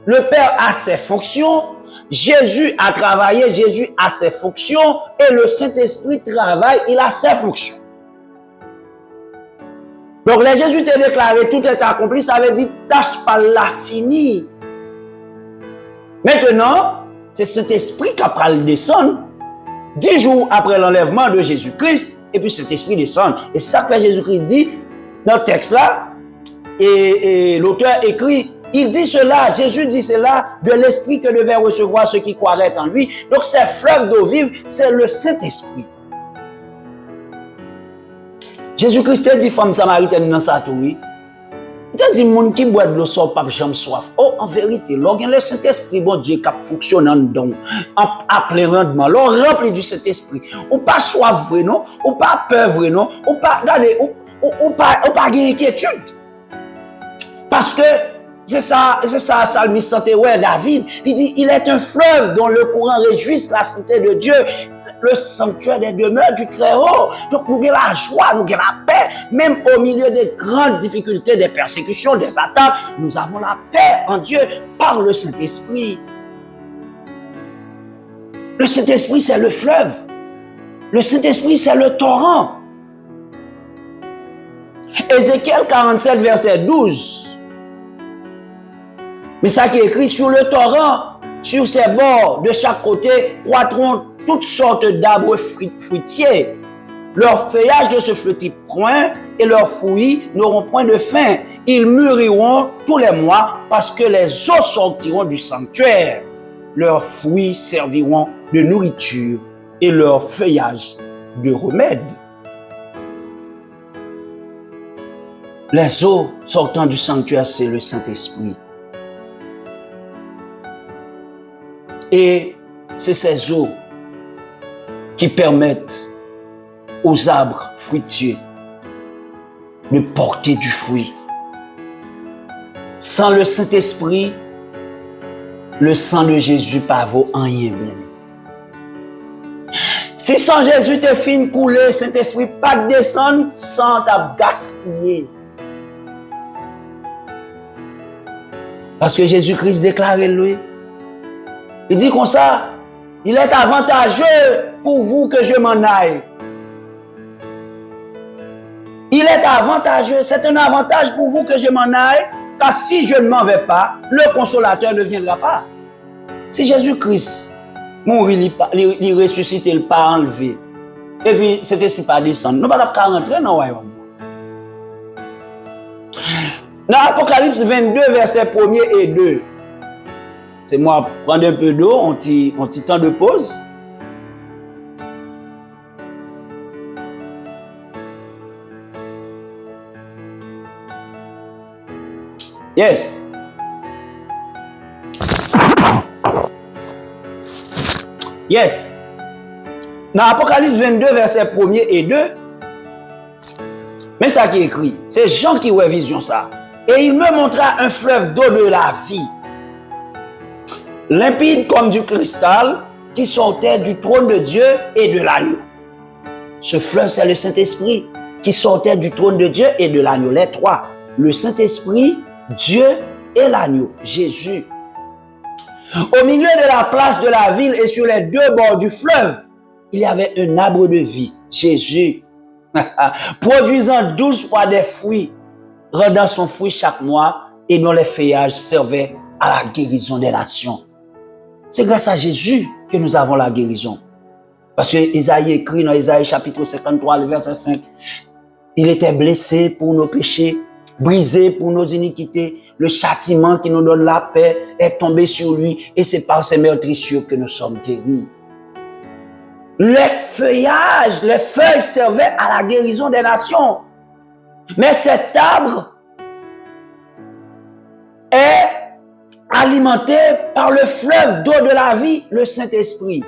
Le Père a ses fonctions, Jésus a travaillé, Jésus a ses fonctions, et le Saint-Esprit travaille, il a ses fonctions. Donc, les Jésus t'a déclaré, tout est accompli, ça veut dire, tâche pas la finie. Maintenant, c'est cet esprit qui a le descendre 10 jours après l'enlèvement de Jésus-Christ, et puis cet esprit descend. Et ça que Jésus-Christ dit dans le texte là, et l'auteur écrit, il dit cela, Jésus dit cela de l'esprit que devaient recevoir ceux qui croiraient en lui. Donc, ces fleuves d'eau vive, c'est le Saint-Esprit. Jésus-Christ a dit femme samaritaine dans sa tour. Il a dit moun qui boit de l'eau sans pas jamais soif. Oh, en vérité, lorsqu'on le Saint-Esprit, bon Dieu, qui fonctionne en dedans, à plein rendement, l'on rempli du Saint-Esprit. Ou pas soif vrai, non? Ou pas peur vrai, non? Ou pas, regardez, ou pas inquiétude. Parce que, c'est ça, Salmiste santé, ouais, David, il dit, il est un fleuve dont le courant réjouisse la cité de Dieu, le sanctuaire des demeures du Très-Haut. Donc, nous avons la joie, nous avons la paix, même au milieu des grandes difficultés, des persécutions, des attaques, nous avons la paix en Dieu par le Saint-Esprit. Le Saint-Esprit, c'est le fleuve. Le Saint-Esprit, c'est le torrent. Ézéchiel 47, verset 12. Mais ça qui est écrit sur le torrent, sur ses bords, de chaque côté, croîtront toutes sortes d'arbres fruitiers. Leur feuillage ne se flétrit point et leurs fruits n'auront point de fin. Ils mûriront tous les mois parce que les eaux sortiront du sanctuaire. Leurs fruits serviront de nourriture et leur feuillage de remède. Les eaux sortant du sanctuaire, c'est le Saint-Esprit. Et c'est ces eaux qui permettent aux arbres fruitiers de porter du fruit. Sans le Saint-Esprit, le sang de Jésus ne vaut rien bien. Si sans Jésus te fin couler, Saint-Esprit pas descendre sans t'a gaspiller. Parce que Jésus-Christ déclarait lui. Il dit comme ça, il est avantageux pour vous que je m'en aille. Il est avantageux, c'est un avantage pour vous que je m'en aille, car si je ne m'en vais pas, le consolateur ne viendra pas. Si Jésus-Christ mourit, il ressuscite, il pas enlevé, et puis cet esprit pas descendre, nous ne pouvons pas rentrer dans le royaume. Dans Apocalypse 22, versets 1er et 2, c'est moi prendre un peu d'eau, on petit temps de pause. Yes. Yes. Dans Apocalypse 22, versets 1er et 2, mais ça qui est écrit, c'est Jean qui voit vision ça. Et il me montra un fleuve d'eau de la vie, limpide comme du cristal, qui sortait du trône de Dieu et de l'agneau. Ce fleuve, c'est le Saint-Esprit qui sortait du trône de Dieu et de l'agneau. Les trois, le Saint-Esprit, Dieu et l'agneau, Jésus. Au milieu de la place de la ville et sur les deux bords du fleuve, il y avait un arbre de vie, Jésus, produisant 12 fois des fruits, rendant son fruit chaque mois et dont les feuillages servaient à la guérison des nations. C'est grâce à Jésus que nous avons la guérison. Parce que Isaïe écrit dans Isaïe chapitre 53, le verset 5, il était blessé pour nos péchés, brisé pour nos iniquités. Le châtiment qui nous donne la paix est tombé sur lui et c'est par ses meurtrissures que nous sommes guéris. Les feuillages, les feuilles servaient à la guérison des nations. Mais cet arbre est alimenté par le fleuve d'eau de la vie, le Saint-Esprit.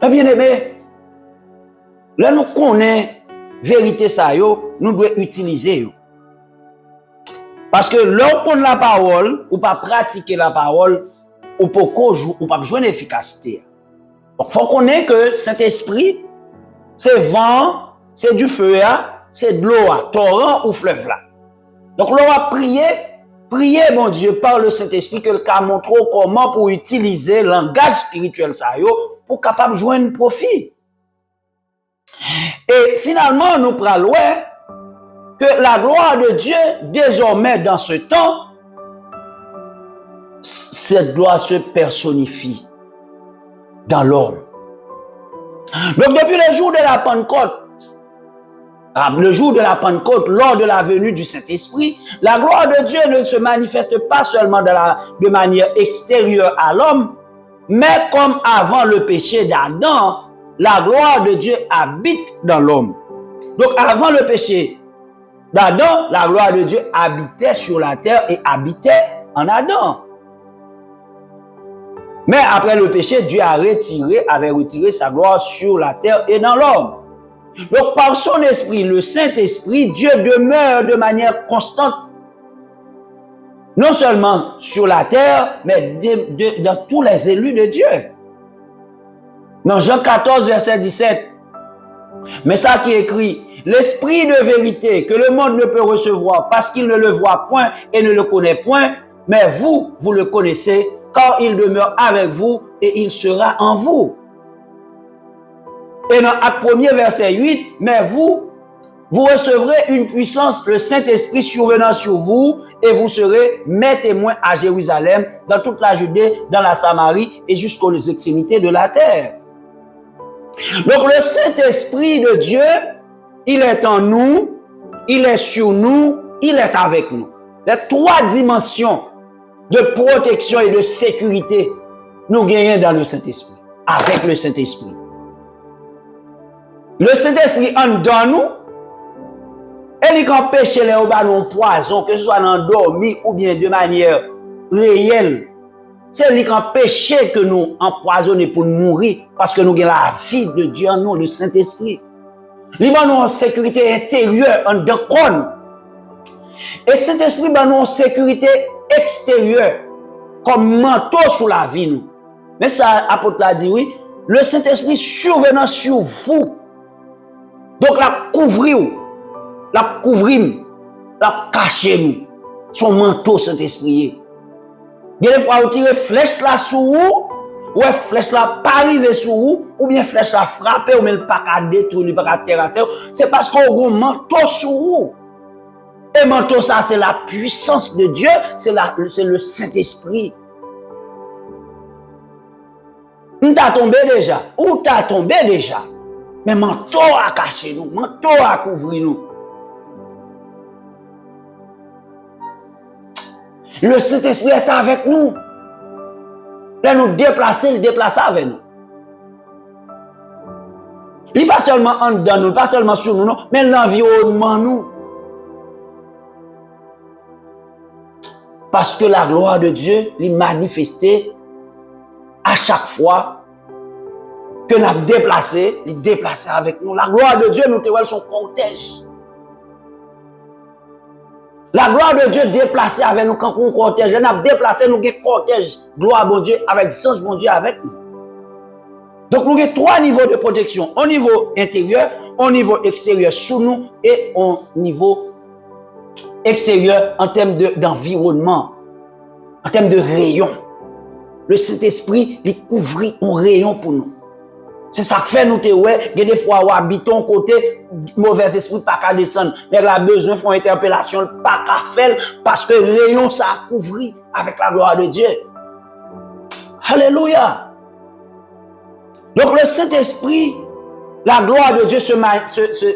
Mes bien-aimés, là nous connaissons vérité ça, nous devons utiliser. Parce que lorsqu'on a la parole, ou pas pratiquer la parole, ou pas jouer l'efficacité. Donc, il faut qu'on ait que Saint-Esprit, c'est vent, c'est du feu, c'est de l'eau, torrent ou fleuve là. Donc, l'on va prier, mon Dieu, par le Saint-Esprit, que le cas montre comment pour utiliser le langage spirituel ça, pour capable de joindre un profit. Et finalement, nous prenons que la gloire de Dieu, désormais dans ce temps, cette gloire se personnifie dans l'homme. Donc depuis le jour de la Pentecôte, lors de la venue du Saint-Esprit, la gloire de Dieu ne se manifeste pas seulement de manière extérieure à l'homme, mais comme avant le péché d'Adam, la gloire de Dieu habite dans l'homme. Donc avant le péché d'Adam, la gloire de Dieu habitait sur la terre et habitait en Adam. Mais après le péché, Dieu avait retiré sa gloire sur la terre et dans l'homme. Donc par son esprit, le Saint-Esprit, Dieu demeure de manière constante, non seulement sur la terre, mais dans tous les élus de Dieu. Dans Jean 14, verset 17, mais ça qui est écrit, l'esprit de vérité que le monde ne peut recevoir parce qu'il ne le voit point et ne le connaît point, mais vous le connaissez, car il demeure avec vous et il sera en vous. Et dans Acte 1er, verset 8, mais vous recevrez une puissance, le Saint-Esprit survenant sur vous, et vous serez mes témoins à Jérusalem, dans toute la Judée, dans la Samarie et jusqu'aux extrémités de la terre. Donc le Saint-Esprit de Dieu, il est en nous, il est sur nous, il est avec nous. Les trois dimensions de protection et de sécurité, nous gagnons dans le Saint-Esprit, avec le Saint-Esprit. Le Saint-Esprit en dans nous, et il empêche les nous poison, que ce soit en dormi ou bien de manière réelle. C'est lui qui empêche que nous empoisonnions pour nous mourir, parce que nous avons la vie de Dieu en nous, le Saint-Esprit. Il nous une sécurité intérieure en dedans. Et cet esprit nous une sécurité extérieure, comme manteau sur la vie. Nous. Mais ça, l'apôtre l'a dit, oui, le Saint-Esprit survenant sur vous. Donc, la couvrir, la cacher nous. son manteau Saint-Esprit. Il y a des fois où tire flèche là sur vous, ou flèche là pas arriver sur vous, ou bien flèche là frapper, ou bien le pas qu'à détruire, le pas qu'à terrasser. C'est parce qu'on a un manteau sur vous. Et manteau ça, c'est la puissance de Dieu, c'est le Saint-Esprit. Nous t'as tombé déjà, ou t'as tombé déjà. Mais manteau a caché nous, manteau a couvert nous. Le Saint-Esprit est avec nous. Là, nous déplacer, il déplace avec nous. Il n'est pas seulement en dedans nous, pas seulement sur nous, non, mais l'environnement nous. Parce que la gloire de Dieu est manifestée à chaque fois que nous avons déplacé, il déplace avec nous. La gloire de Dieu, nous avons son cortège. La gloire de Dieu déplacée avec nous quand on cortège. Nous avons déplacé, nous avons cortège. Gloire à bon Dieu, avec sens bon Dieu avec nous. Donc nous avons 3 niveaux de protection. Au niveau intérieur, au niveau extérieur sous nous et au niveau extérieur en termes d'environnement, en termes de rayon. Le Saint-Esprit, il couvre un rayon pour nous. C'est ça que fait nous, il y a des fois où habitons côté, mauvais esprit pas qu'à descendre. Mais la besoin font interpellation, pas qu'à faire, parce que le rayon, ça a couvert avec la gloire de Dieu. Alléluia. Donc le Saint-Esprit, la gloire de Dieu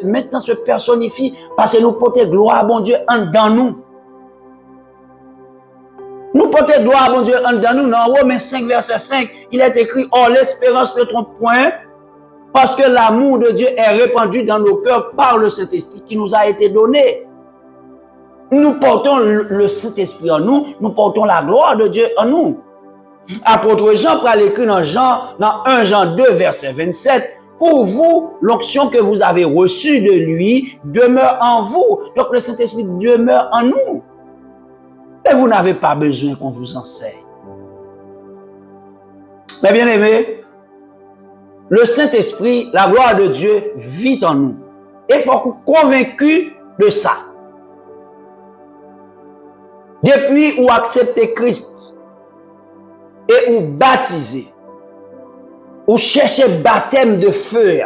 maintenant se personnifie parce que nous portons gloire à bon Dieu en dedans nous. Nous portons gloire à bon Dieu en dedans nous. Dans Romains 5, verset 5, il est écrit, oh, l'espérance ne trompe point, parce que l'amour de Dieu est répandu dans nos cœurs par le Saint-Esprit qui nous a été donné. Nous portons le Saint-Esprit en nous, nous portons la gloire de Dieu en nous. Apôtre Jean prend l'écrit dans 1 Jean 2, verset 27, pour vous, l'onction que vous avez reçue de lui demeure en vous. Donc le Saint-Esprit demeure en nous. Et vous n'avez pas besoin qu'on vous enseigne. Mais bien aimé, le Saint-Esprit, la gloire de Dieu vit en nous. Et il faut qu'on soit convaincu de ça. Depuis ou accepter Christ et ou baptiser, ou chercher baptême de feu,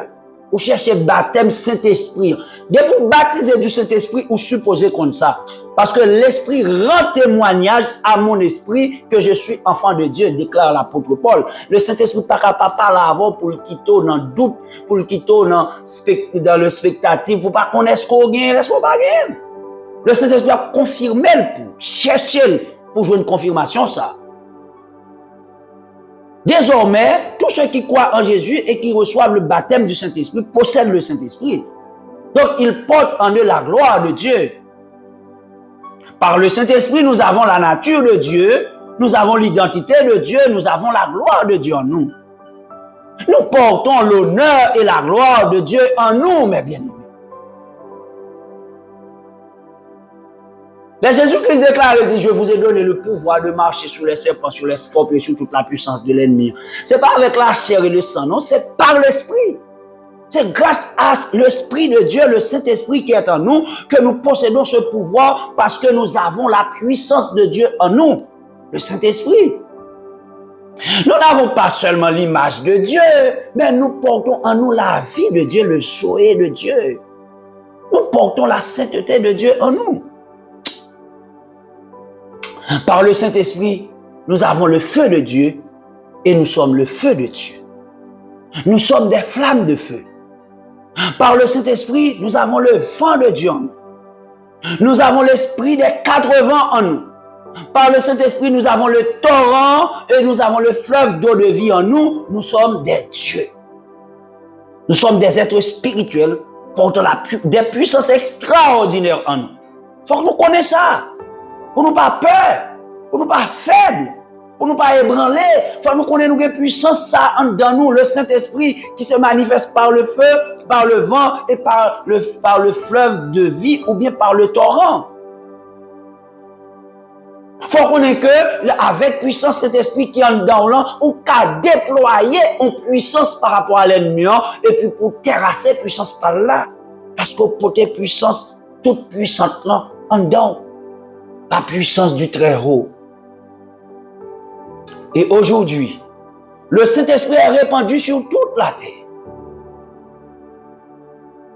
ou chercher baptême Saint-Esprit. Depuis baptiser du Saint-Esprit, ou supposer comme ça. Parce que l'Esprit rend témoignage à mon esprit que je suis enfant de Dieu, déclare l'apôtre Paul. Le Saint-Esprit pas capable de parler avant pour le quitter dans le doute, pour le quitter dans le spectatif, pour pas connaître ce qu'on gagne, ce qu'on pas gagne. Le Saint-Esprit a confirmé pour chercher pour jouer une confirmation ça. Désormais, tous ceux qui croient en Jésus et qui reçoivent le baptême du Saint-Esprit possèdent le Saint-Esprit. Donc, ils portent en eux la gloire de Dieu. Par le Saint-Esprit, nous avons la nature de Dieu, nous avons l'identité de Dieu, nous avons la gloire de Dieu en nous. Nous portons l'honneur et la gloire de Dieu en nous, mes bien-aimés. Mais Jésus-Christ déclare, il dit, je vous ai donné le pouvoir de marcher sur les serpents, sur les scorpions et sur toute la puissance de l'ennemi. Ce n'est pas avec la chair et le sang, non, c'est par l'Esprit. C'est grâce à l'Esprit de Dieu, le Saint-Esprit qui est en nous, que nous possédons ce pouvoir parce que nous avons la puissance de Dieu en nous, le Saint-Esprit. Nous n'avons pas seulement l'image de Dieu, mais nous portons en nous la vie de Dieu, le Zoé de Dieu. Nous portons la sainteté de Dieu en nous. Par le Saint-Esprit, nous avons le feu de Dieu et nous sommes le feu de Dieu. Nous sommes des flammes de feu. Par le Saint-Esprit, nous avons le vent de Dieu en nous. Nous avons l'esprit des 4 vents en nous. Par le Saint-Esprit, nous avons le torrent et nous avons le fleuve d'eau de vie en nous. Nous sommes des dieux. Nous sommes des êtres spirituels portant des puissances extraordinaires en nous. Il faut que nous connaissions ça. Pour nous pas peur, pour nous pas faibles, pour nous pas ébranler. Il faut que nous connaissions une puissance ça dans nous, le Saint-Esprit qui se manifeste par le feu, par le vent et par le fleuve de vie ou bien par le torrent. Il faut qu'on ait que, avec puissance, cet esprit qui est en dedans, ou qu'à déployer en puissance par rapport à l'ennemi, et puis pour terrasser puissance par là. Parce qu'on peut puissance, toute puissante là, en dedans. la puissance du Très-Haut. Et aujourd'hui, le Saint-Esprit est répandu sur toute la terre.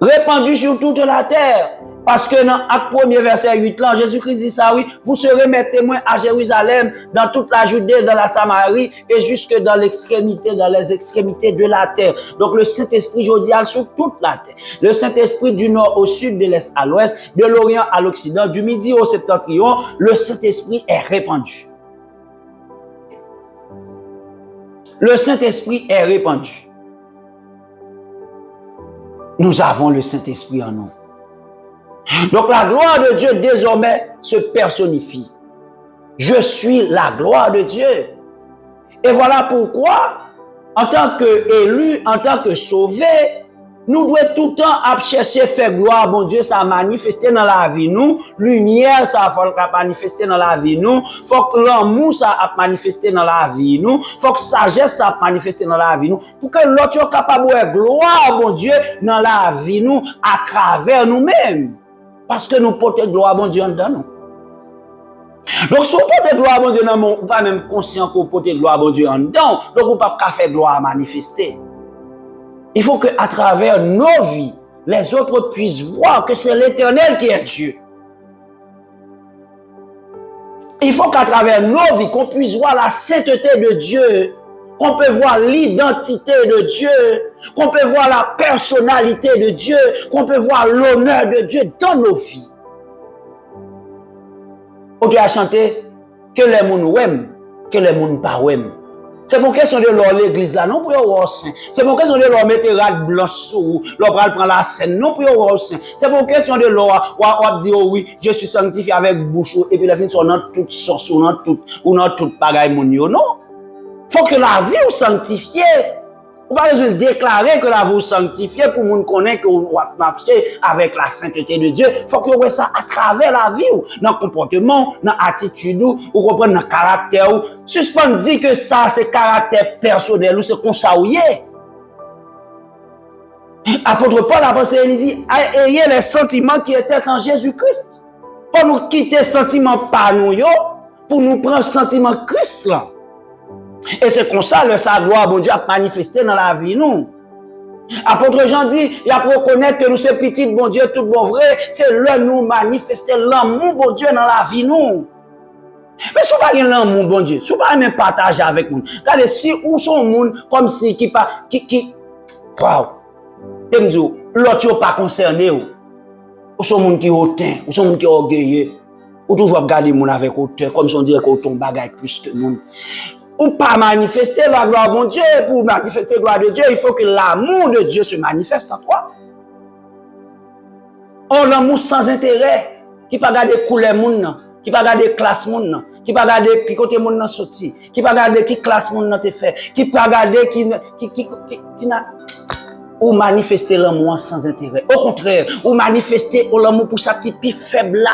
Répandu sur toute la terre. Parce que dans Acte 1er, verset 8, là, Jésus-Christ dit ça, oui, vous serez mes témoins à Jérusalem, dans toute la Judée, dans la Samarie, et jusque dans les extrémités de la terre. Donc le Saint-Esprit, je dis, sur toute la terre. Le Saint-Esprit du nord au sud, de l'est à l'ouest, de l'orient à l'occident, du midi au septentrion, le Saint-Esprit est répandu. Le Saint-Esprit est répandu. Nous avons le Saint-Esprit en nous. Donc la gloire de Dieu désormais se personnifie. Je suis la gloire de Dieu. Et voilà pourquoi, en tant qu'élu, en tant que sauvé, nous devons tout le temps chercher faire gloire à mon Dieu, ça manifester dans la vie nous, lumière ça faut manifester dans la vie nous, faut que l'amour ça a manifester dans la vie nous, faut que sagesse ça a manifester dans la vie nous, pour que l'autre soit capable de gloire à mon Dieu dans la vie nous à travers nous-mêmes, parce que nous portons gloire à mon Dieu en dedans nous. Donc si vous portez gloire à mon Dieu, vous n'êtes pas même conscient que vous portez gloire à mon Dieu en dedans, donc vous ne pouvez pas faire gloire à manifester. Il faut qu'à travers nos vies, les autres puissent voir que c'est l'Éternel qui est Dieu. Il faut qu'à travers nos vies, qu'on puisse voir la sainteté de Dieu, qu'on peut voir l'identité de Dieu, qu'on peut voir la personnalité de Dieu, qu'on peut voir l'honneur de Dieu dans nos vies. On doit chanter que les gens aiment, que les gens pas aiment. C'est pour question de leur l'église là, non pour voir saint. C'est pour question de leur mettre rade blanche sur, leur prendre la scène, non pour voir saint. C'est pour question de leur dire oui, je suis sanctifié avec bouche et puis la fin sont dans toute source ou dans toute bagaille mon yo, non. Faut que la vie ou sanctifiée. Vous pas besoin de déclarer que la vie ou sanctifiée pour moun connaître que vous marcher avec la sainteté de Dieu. Faut que vous voyez ça à travers la vie ou dans le comportement, dans l'attitude ou comprendre dans le caractère ou suspend dit que ça c'est caractère personnel ou c'est comme ça ou Apôtre Paul a pensé, il dit ayez les sentiments qui étaient en Jésus-Christ. Faut nous quitter les sentiments par nous pour nous prendre le sentiment Christ là. Et c'est comme ça que sa gloire, bon Dieu, a manifesté dans la vie, nous. Apôtre Jean dit, il a pour reconnaître que nous sommes petits, bon Dieu, tout bon vrai, c'est là nous manifester l'amour, bon Dieu, dans la vie, nous. Mais si vous n'avez pas l'amour, bon Dieu, si vous n'avez pas même partager avec nous, regardez, si ou son monde, comme si, waouh, t'aimes dire, l'autre n'est pas concerné, ou son monde qui est hautain, ou son monde qui est orgueilleux, ou toujours regarder les gens avec hauteur, comme si on dirait qu'on tombe bagaille plus que nous. Ou pas manifester la gloire de Dieu, pour manifester la gloire de Dieu, il faut que l'amour de Dieu se manifeste en toi. On l'amour sans intérêt, qui pas garder couleur moun, qui pas garder classe moun, qui pas garder qui côté moun sorti, qui pas garder qui classe moun te fait, qui pas garder qui n'a ou manifester l'amour sans intérêt. Au contraire, ou manifester l'amour pour ça qui est plus faible là.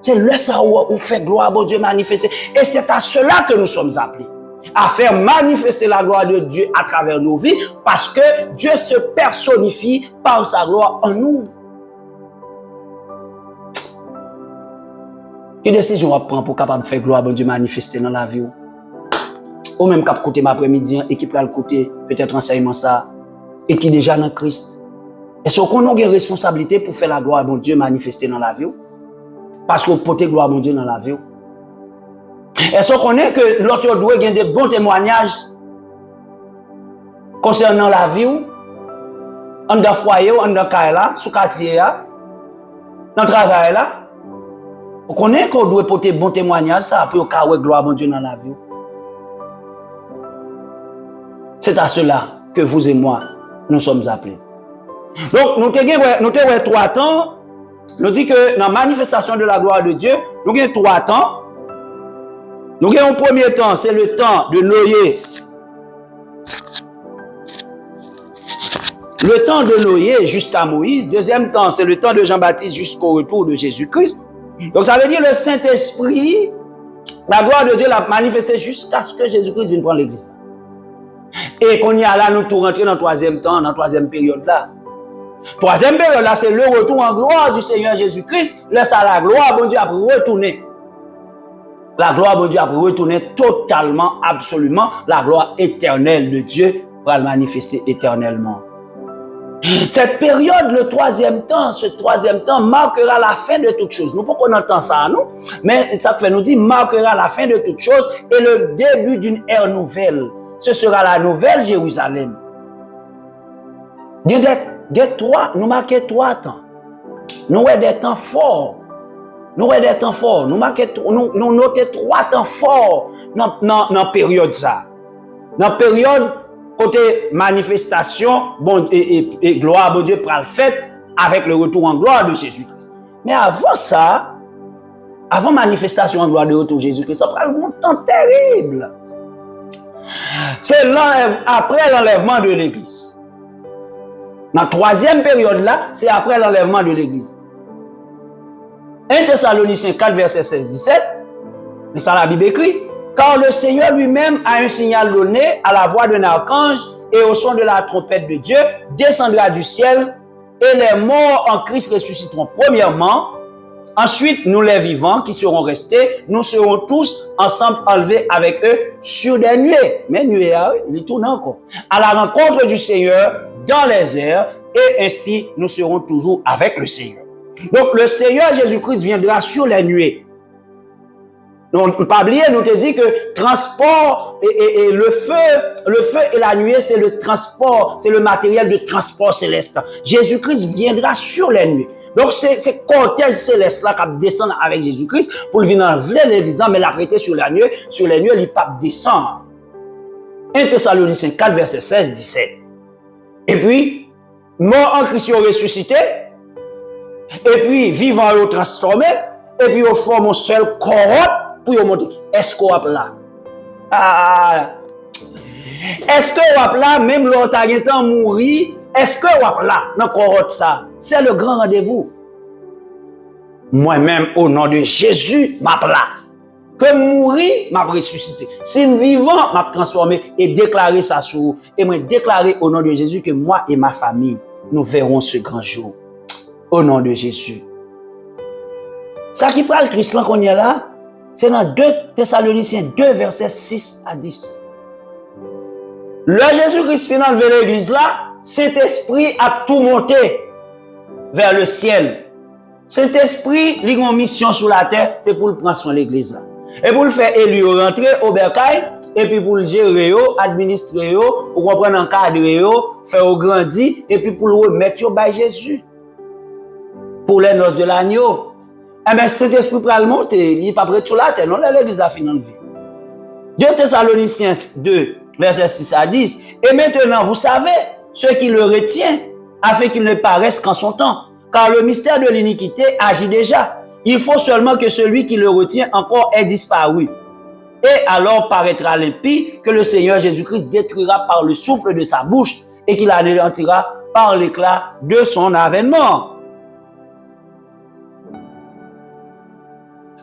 C'est là ça où fait gloire à Dieu manifester. Et c'est à cela que nous sommes appelés. À faire manifester la gloire de Dieu à travers nos vies. Parce que Dieu se personnifie par sa gloire en nous. Quelle décision on prend pour capable faire gloire à Dieu manifester dans la vie? Ou même cap côté après-midi et qui peut le côté peut-être enseignement ça. Et qui est déjà dans Christ. Est-ce qu'on a une responsabilité pour faire la gloire à Dieu manifester dans la vie? Parce que vous portez gloire à mon Dieu dans la vie. Est-ce qu'on est que l'autre doit gagner des bons témoignages concernant la vie, en dans foyer, en dans là, sous quartier, dans le travail là? Vous connaissez qu'on doit porter bons témoignages ça pour avoir gloire à mon Dieu dans la vie. C'est à cela que vous et moi nous sommes appelés. Donc nous avons 3 temps. Nous dit que dans la manifestation de la gloire de Dieu, nous avons 3 temps. Nous avons un premier temps, c'est le temps de Noé. Le temps de Noé jusqu'à Moïse. Deuxième temps, c'est le temps de Jean-Baptiste jusqu'au retour de Jésus-Christ. Donc ça veut dire le Saint-Esprit, la gloire de Dieu l'a manifestée jusqu'à ce que Jésus-Christ vienne prendre l'église. Et qu'on y a là, nous tout rentrer dans le 3e temps, dans la 3e période là. Troisième période, là, c'est le retour en gloire du Seigneur Jésus-Christ. Là, ça, la gloire, bon Dieu, a retourné. La gloire, bon Dieu, a retourné totalement, absolument. La gloire éternelle de Dieu va le manifester éternellement. Cette période, le troisième temps, ce troisième temps marquera la fin de toutes choses. Nous, pourquoi on entend ça, nous? Mais ça fait nous dire, marquera la fin de toutes choses et le début d'une ère nouvelle. Ce sera la nouvelle Jérusalem. Nous marquons 3 temps. Nous avons des temps forts. Nous avons des temps forts. Nous notons 3 temps forts dans la période ça. Dans la période côté manifestation bon, et gloire bon Dieu pour le fait avec le retour en gloire de Jésus-Christ. Mais avant ça, avant manifestation en gloire de retour de Jésus-Christ, ça prend un temps terrible. C'est après l'enlèvement de l'Église. Dans la troisième période là, c'est après l'enlèvement de l'Église. 1 Thessaloniciens 4, verset 16-17, mais ça la Bible écrit. Car le Seigneur lui-même a un signal donné à la voix d'un archange et au son de la trompette de Dieu, descendra du ciel et les morts en Christ ressusciteront premièrement. Ensuite, nous les vivants qui serons restés, nous serons tous ensemble enlevés avec eux sur des nuées. Mais nuées, il tourne encore. À la rencontre du Seigneur dans les airs et ainsi nous serons toujours avec le Seigneur. Donc le Seigneur Jésus-Christ viendra sur les nuées. Donc, pas oublier, nous te dit que transport et le feu et la nuée, c'est le transport, c'est le matériel de transport céleste. Jésus-Christ viendra sur les nuées. Donc, c'est cortège céleste là qui descend avec Jésus-Christ pour venir enlever l'église, mais l'arrêter sur les nuées, il pas descendre. 1 Thessaloniciens 4, verset 16-17. Et puis, mort en Christ ressuscité, et puis vivant au transformé, et puis au forme seul corps. Pour monter, est-ce qu'on va là? Est-ce qu'on va là, même l'autre a mourir, est-ce qu'on va là, dans le ça? C'est le grand rendez-vous. Moi-même, au nom de Jésus, m'a là. Que mourir, m'a ressuscité. Si vivant, m'a transformé et déclaré ça sur vous. Et moi, déclarer au nom de Jésus que moi et ma famille, nous verrons ce grand jour. Au nom de Jésus. Ça qui parle triste là qu'on y est là, c'est dans 2 Thessaloniciens 2, versets 6-10. Le Jésus-Christ finit enlever l'église là, Saint-Esprit a tout monté vers le ciel. Saint-Esprit, il a une mission sur la terre, c'est pour le prendre soin de l'église là. Et pour le faire élire, rentrer au bercail, et puis pour le gérer, administrer, pour comprendre encadrer, faire grandir, et puis pour le remettre au Jésus. Pour les noces de l'agneau. Eh bien, cet esprit pour le monter, il n'est pas prêt sur la terre, non, l'église a fini enlevé. 2 Thessaloniciens 2, versets 6-10. Et maintenant, vous savez, ce qui le retient, afin qu'il ne paraisse qu'en son temps. Car le mystère de l'iniquité agit déjà. Il faut seulement que celui qui le retient encore ait disparu. Et alors paraîtra l'impie que le Seigneur Jésus-Christ détruira par le souffle de sa bouche et qu'il anéantira par l'éclat de son avènement.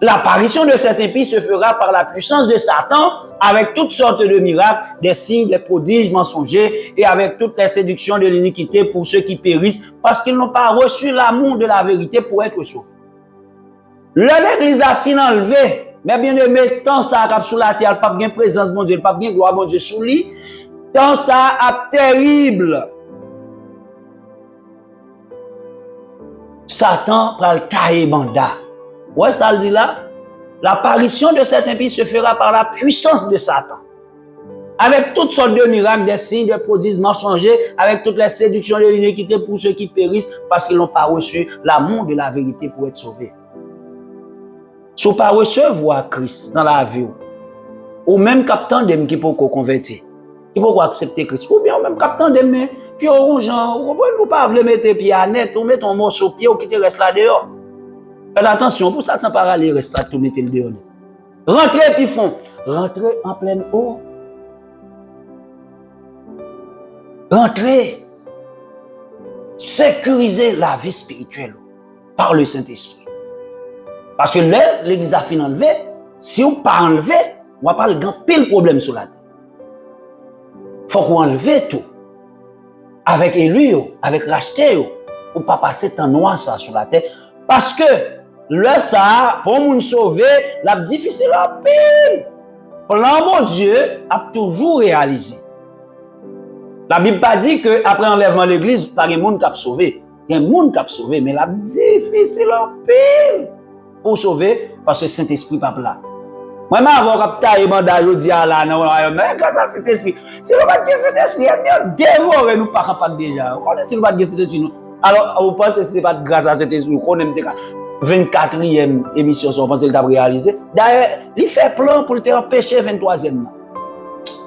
L'apparition de cet impie se fera par la puissance de Satan, avec toutes sortes de miracles, des signes, des prodiges mensongers, et avec toutes les séductions de l'iniquité pour ceux qui périssent, parce qu'ils n'ont pas reçu l'amour de la vérité pour être sauvés. L'église a fini enlevé, mais bien aimé, tant ça a sur la terre, pas bien présence, mon Dieu, pas bien gloire, mon Dieu, sous lui, tant ça a terrible. Satan prend le taille banda. Ouais, ça le dit là. L'apparition de cet impie se fera par la puissance de Satan. Avec toutes sortes de miracles, des signes, des prodiges mensongers, avec toutes les séductions de l'iniquité pour ceux qui périssent parce qu'ils n'ont pas reçu l'amour de la vérité pour être sauvés. Si vous ne recevoir Christ dans la vie, ou même captant d'eux qui peut convertir, qui peut accepter Christ, ou bien même captant d'eux, puis on gens, vous comprenez, vous ne pouvez pas mettre pied à net, ou mettre un mot sur pied, ou qui te reste là dehors. Faites attention, pour Satan parallèle, il reste là, tout mettez le dehors. Rentrez puis fond. Rentrez en pleine eau. Rentrez. Sécurisez la vie spirituelle par le Saint-Esprit. Parce que là, l'église a fini enlevé. Si vous ne pas enlevé, on va pas le grand pile problème sur la terre. Il faut qu'on enlève tout. Avec élu, avec racheté. pour pas passer temps noir ça sur la terre. Parce que, le ça, pour nous sauver, la difficile à pile. Plan mon Dieu a toujours réalisé. La Bible pas dit que après enlèvement de l'église, pas de monde qui a sauvé. Il y a un monde qui a sauvé, mais la difficile à pile pour sauver parce que Saint-Esprit pas là. Moi, je vais tailler mandat, je dis à la, non, mais grâce à cet esprit. Si nous pas de cet esprit, nous dévorer nous pas capable déjà. On est si nous pas de cet esprit nous. Alors, vous pensez que ce n'est pas grâce à cet esprit qu'on aime 24e émission, on pense qu'il a réalisé. D'ailleurs, il fait plan pour te empêcher 23e.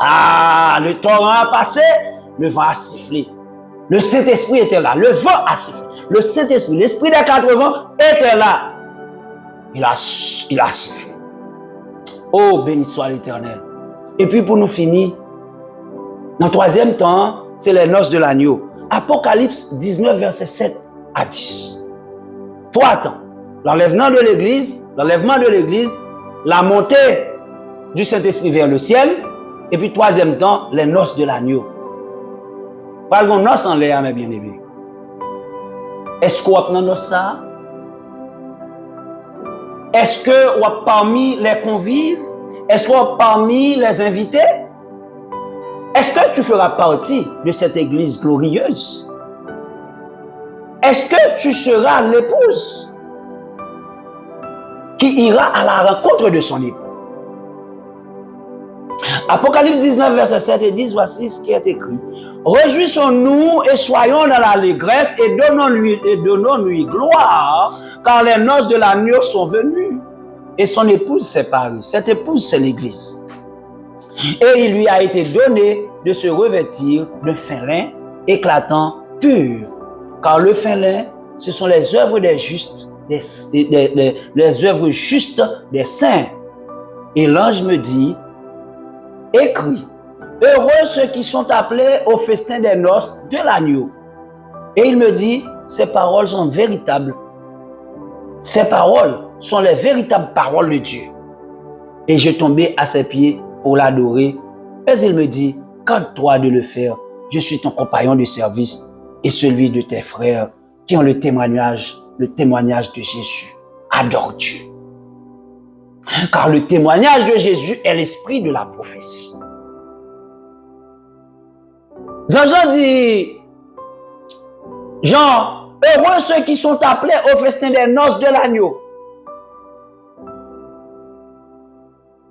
Ah, le torrent a passé, le vent a sifflé. Le Saint-Esprit était là, le vent a sifflé. Le Saint-Esprit, l'esprit des 80 était là. Il a sifflé. Oh, béni soit l'Éternel. Et puis pour nous finir, dans le troisième temps, c'est les noces de l'agneau. Apocalypse 19, verset 7 à 10. 3 temps. L'enlèvement de l'église, la montée du Saint-Esprit vers le ciel, et puis troisième temps, les noces de l'agneau. Parlons noces en l'air, mes bien-aimés. Est-ce qu'on a noces ça? Est-ce que vous êtes parmi les convives? Est-ce que vous êtes parmi les invités? Est-ce que tu feras partie de cette église glorieuse? Est-ce que tu seras l'épouse qui ira à la rencontre de son époux? Apocalypse 19, verset 7 et 10, voici ce qui est écrit. Réjouissons-nous et soyons dans l'allégresse et donnons-lui gloire, car les noces de l'agneau sont venues et son épouse s'est parée. Cette épouse, c'est l'église. Et il lui a été donné de se revêtir de fin lin éclatant, pur, car le fin lin, ce sont les œuvres des justes, les œuvres justes des saints. Et l'ange me dit, écrit, heureux ceux qui sont appelés au festin des noces de l'agneau. Et il me dit, ces paroles sont véritables. Ces paroles sont les véritables paroles de Dieu. Et je tombais à ses pieds pour l'adorer. Mais il me dit, garde-toi de le faire. Je suis ton compagnon de service et celui de tes frères qui ont le témoignage de Jésus. Adore Dieu. Car le témoignage de Jésus est l'esprit de la prophétie. Jean dit, Jean, heureux ceux qui sont appelés au festin des noces de l'agneau.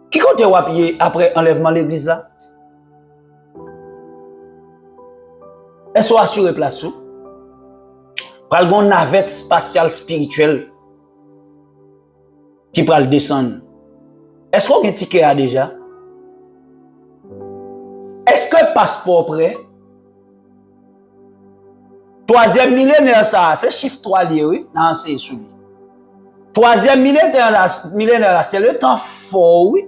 Qui compte wapier après enlèvement de l'église là? Est-ce qu'on assure place où? Pral gon navette spatiale spirituelle qui pral descendre. Est-ce qu'on a un ticket déjà? Est-ce que passeport prêt? Troisième millénaire, ça, c'est chiffre 3 lié, oui? Non, c'est soumis. Troisième millénaire, c'est le temps fort, oui?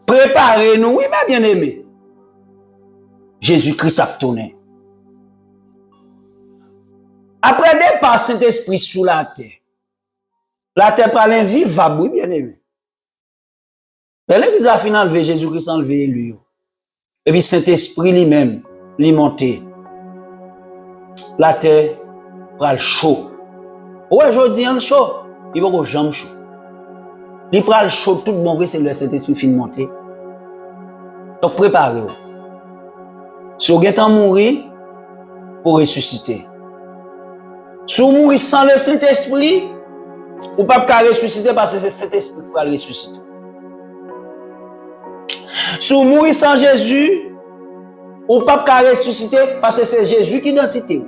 Préparez-nous, oui, mes bien-aimés. Jésus-Christ a tourné. Après départ Saint-Esprit sous la terre par l'invivable, oui, bien-aimé. Mais l'église a fini enlevé, Jésus-Christ a enlevé lui. Et puis Saint-Esprit lui-même, lui monté. La terre pral chaud. Ouais, je dis en chaud. Il va au jambe chaud. Il pral chaud, tout bon vrai, c'est le Saint-Esprit fin monté. Donc préparez-vous. Si vous êtes mourir, pour ressusciter. Si vous mourrez sans le Saint-Esprit, vous ne pouvez pas ressusciter parce que c'est le Saint-Esprit qui va ressusciter. Si vous mourrez sans Jésus, vous ne pouvez pas ressusciter parce que c'est Jésus qui est l'identité.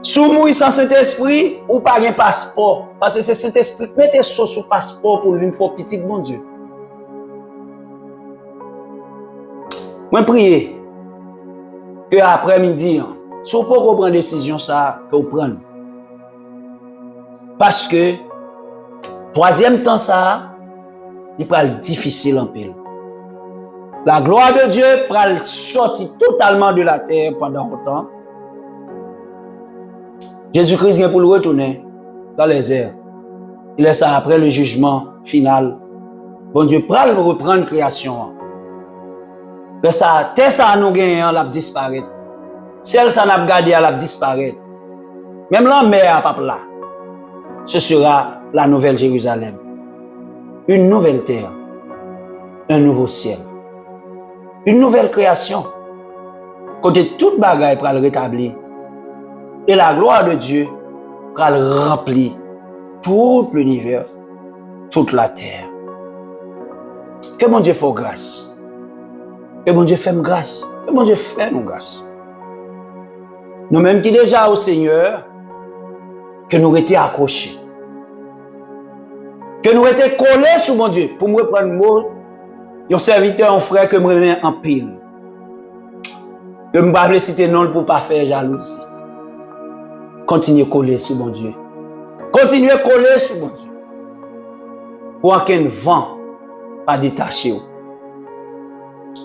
Si vous mourrez sans Saint-Esprit, vous n'avez pas de passeport parce que c'est Saint-Esprit qui met sur le passeport pour une fois petit, bon Dieu. Moi, priez que après-midi, si vous pouvez prendre une décision, ça peut vous prendre. Parce que, troisième temps, ça, il peut être difficile en pile. La gloire de Dieu peut sortir totalement de la terre pendant longtemps. Jésus-Christ vient pour le retourner dans les airs. Il est ça après le jugement final. Bon Dieu peut reprendre la création. Mais ça, terre ça nous gagne, la disparaître. Celle ça n'a gardé à la disparaître. Même la mer pas là. Ce sera la nouvelle Jérusalem. Une nouvelle terre. Un nouveau ciel. Une nouvelle création. Côté toute bagaille pour le rétablir. Et la gloire de Dieu pour le remplir tout l'univers, toute la terre. Que mon Dieu fasse grâce. Que mon Dieu fasse grâce. Que mon Dieu fasse nous grâce. Nous-mêmes qui déjà au Seigneur, que nous étions accrochés. Que nous étions collés sur mon Dieu. Pour me prendre le mot, un serviteur, un frère que je me remets en pile. Je ne vais pas citer non pour ne pas faire jalousie. Continuez à coller sur mon Dieu. Continuez à coller sur mon Dieu. Pour qu'un vent pas détaché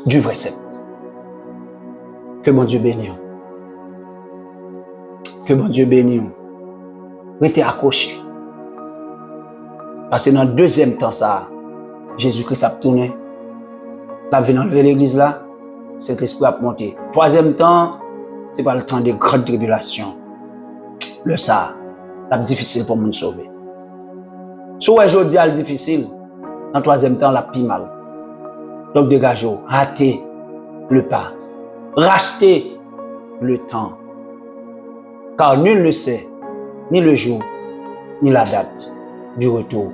du vrai sceptre. Que mon Dieu bénisse. Que mon Dieu bénisse. Restez accrochés. Parce que dans le deuxième temps, ça, Jésus-Christ a tourné. Il a venu enlever l'église là. Cet esprit a monté. Troisième temps, ce n'est pas le temps de grandes tribulations. Le ça, c'est difficile pour nous sauver. Si aujourd'hui c'est difficile, dans le troisième temps, la plus mal. Donc dégagez, ratez le pas. Rachetez le temps. Car nul ne sait ni le jour, ni la date du retour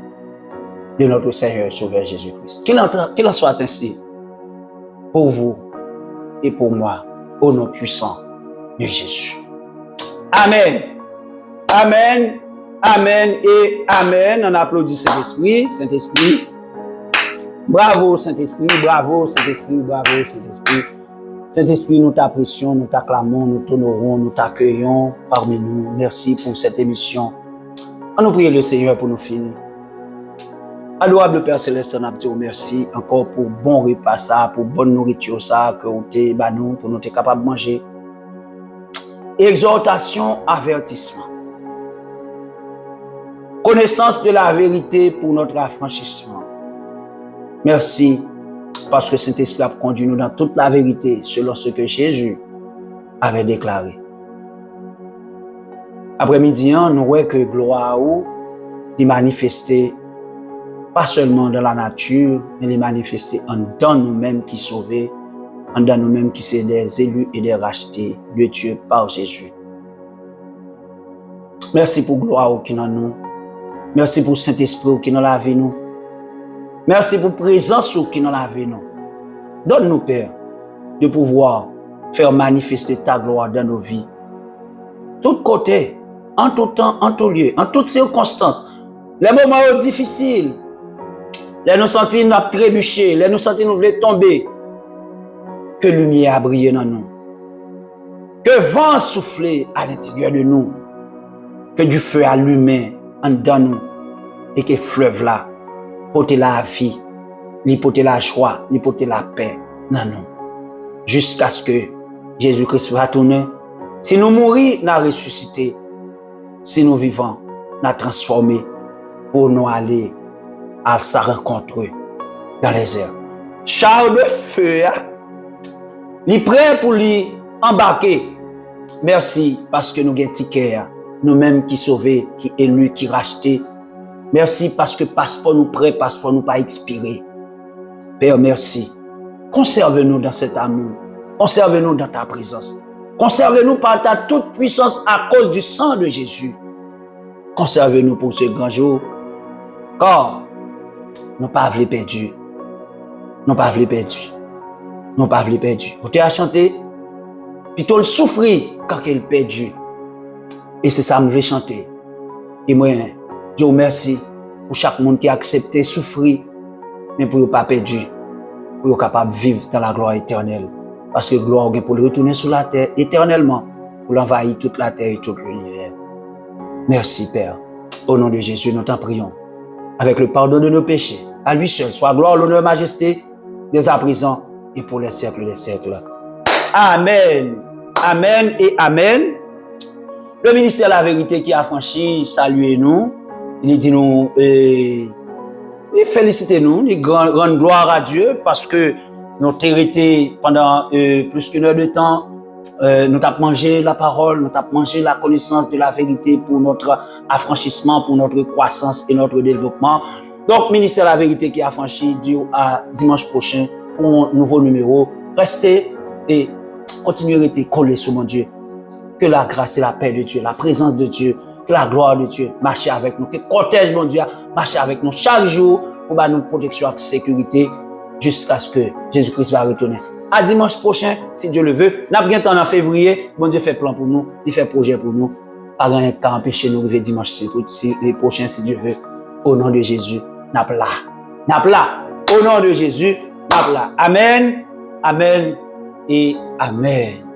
de notre Seigneur et Sauveur Jésus-Christ. Qu'il en soit ainsi pour vous et pour moi, au nom puissant de Jésus. Amen. Amen. Amen et Amen. On applaudit Saint-Esprit. Saint-Esprit. Bravo Saint-Esprit. Bravo Saint-Esprit. Bravo Saint-Esprit. Saint-Esprit, nous t'apprécions, nous t'acclamons, nous t'honorons, nous t'accueillons parmi nous. Merci pour cette émission. On nous prie le Seigneur pour nous finir. Adorable Père Céleste, on a dit merci encore pour bon repas ça, pour bonne nourriture ça, que vous t'es banou, pour nous être capable de manger. Exhortation, avertissement. Connaissance de la vérité pour notre affranchissement. Merci parce que Saint-Esprit a conduit nous dans toute la vérité selon ce que Jésus avait déclaré. Après-midi, nous voyons que gloire est manifestée pas seulement dans la nature, mais les manifester en dans nous-mêmes qui sauvés, en dans nous-mêmes qui sommes des élus et des rachetés de Dieu par Jésus. Merci pour gloire qui est dans nous. Merci pour Saint-Esprit qui est dans la vie nous. Merci pour présence qui est dans la vie nous. Donne-nous, Père, de pouvoir faire manifester ta gloire dans nos vies. Tout côté, en tout temps, en tout lieu, en toutes circonstances. Les moments difficiles, les nous sentir nous trébucher, les nous sentir nous voulons tomber. Que lumière a brillé dans nous. Que vent souffle à l'intérieur de nous. Que du feu allumé en dedans nous. Et que fleuve là, porte la vie, lui porte la joie, lui porte la paix dans nous. Jusqu'à ce que Jésus-Christ va tourner. Si nous mourons, nous ressuscité. Si nous vivons, nous transformé pour nous aller à sa rencontre dans les airs. Char de feu, il est prêt pour lui embarquer. Merci parce que nous avons ticket, nous-mêmes qui sauvés, qui élus, qui rachetés. Merci parce que passeport nous prêt, passeport nous pas expiré. Père, merci. Conserve-nous dans cet amour. Conserve-nous dans ta présence. Conserve-nous par ta toute puissance à cause du sang de Jésus. Conserve-nous pour ce grand jour. Car nous pas voulu perdu. Nous pas voulu perdu. Nous pas voulu perdu. On t'a chanté. Puis tu le souffrir quand il perdu. Et c'est ça que je veux chanter. Et moi, Dieu merci pour chaque monde qui a accepté souffrir, mais pour ne pas perdu, pour être capable de vivre dans la gloire éternelle. Parce que gloire est pour le retourner sur la terre éternellement, pour l'envahir toute la terre et tout l'univers. Merci Père. Au nom de Jésus, nous t'en prions. Avec le pardon de nos péchés, à lui seul, soit gloire, l'honneur, majesté, dès à présent et pour les siècles des siècles. Amen. Amen et Amen. Le ministère de la vérité qui a franchi, saluez-nous. Il dit nous, félicitez-nous, il rend gloire à Dieu parce que nous avons été pendant plus qu'une heure de temps nous avons mangé la parole, nous avons mangé la connaissance de la vérité pour notre affranchissement, pour notre croissance et notre développement. Donc, ministère de la vérité qui a franchi à dimanche prochain pour un nouveau numéro. Restez et continuez à rester collés sur mon Dieu. Que la grâce et la paix de Dieu, la présence de Dieu, que la gloire de Dieu marche avec nous, que le cortège, mon Dieu, marche avec nous chaque jour pour nous protection et sécurité jusqu'à ce que Jésus-Christ va retourner. À dimanche prochain, si Dieu le veut. N'a pas temps en février, bon Dieu fait plan pour nous, il fait projet pour nous. Pas rien qu'à empêcher nous arriver dimanche prochain, si Dieu veut. Au nom de Jésus, n'a pas là. Au nom de Jésus, n'a pas là. Amen, amen et amen.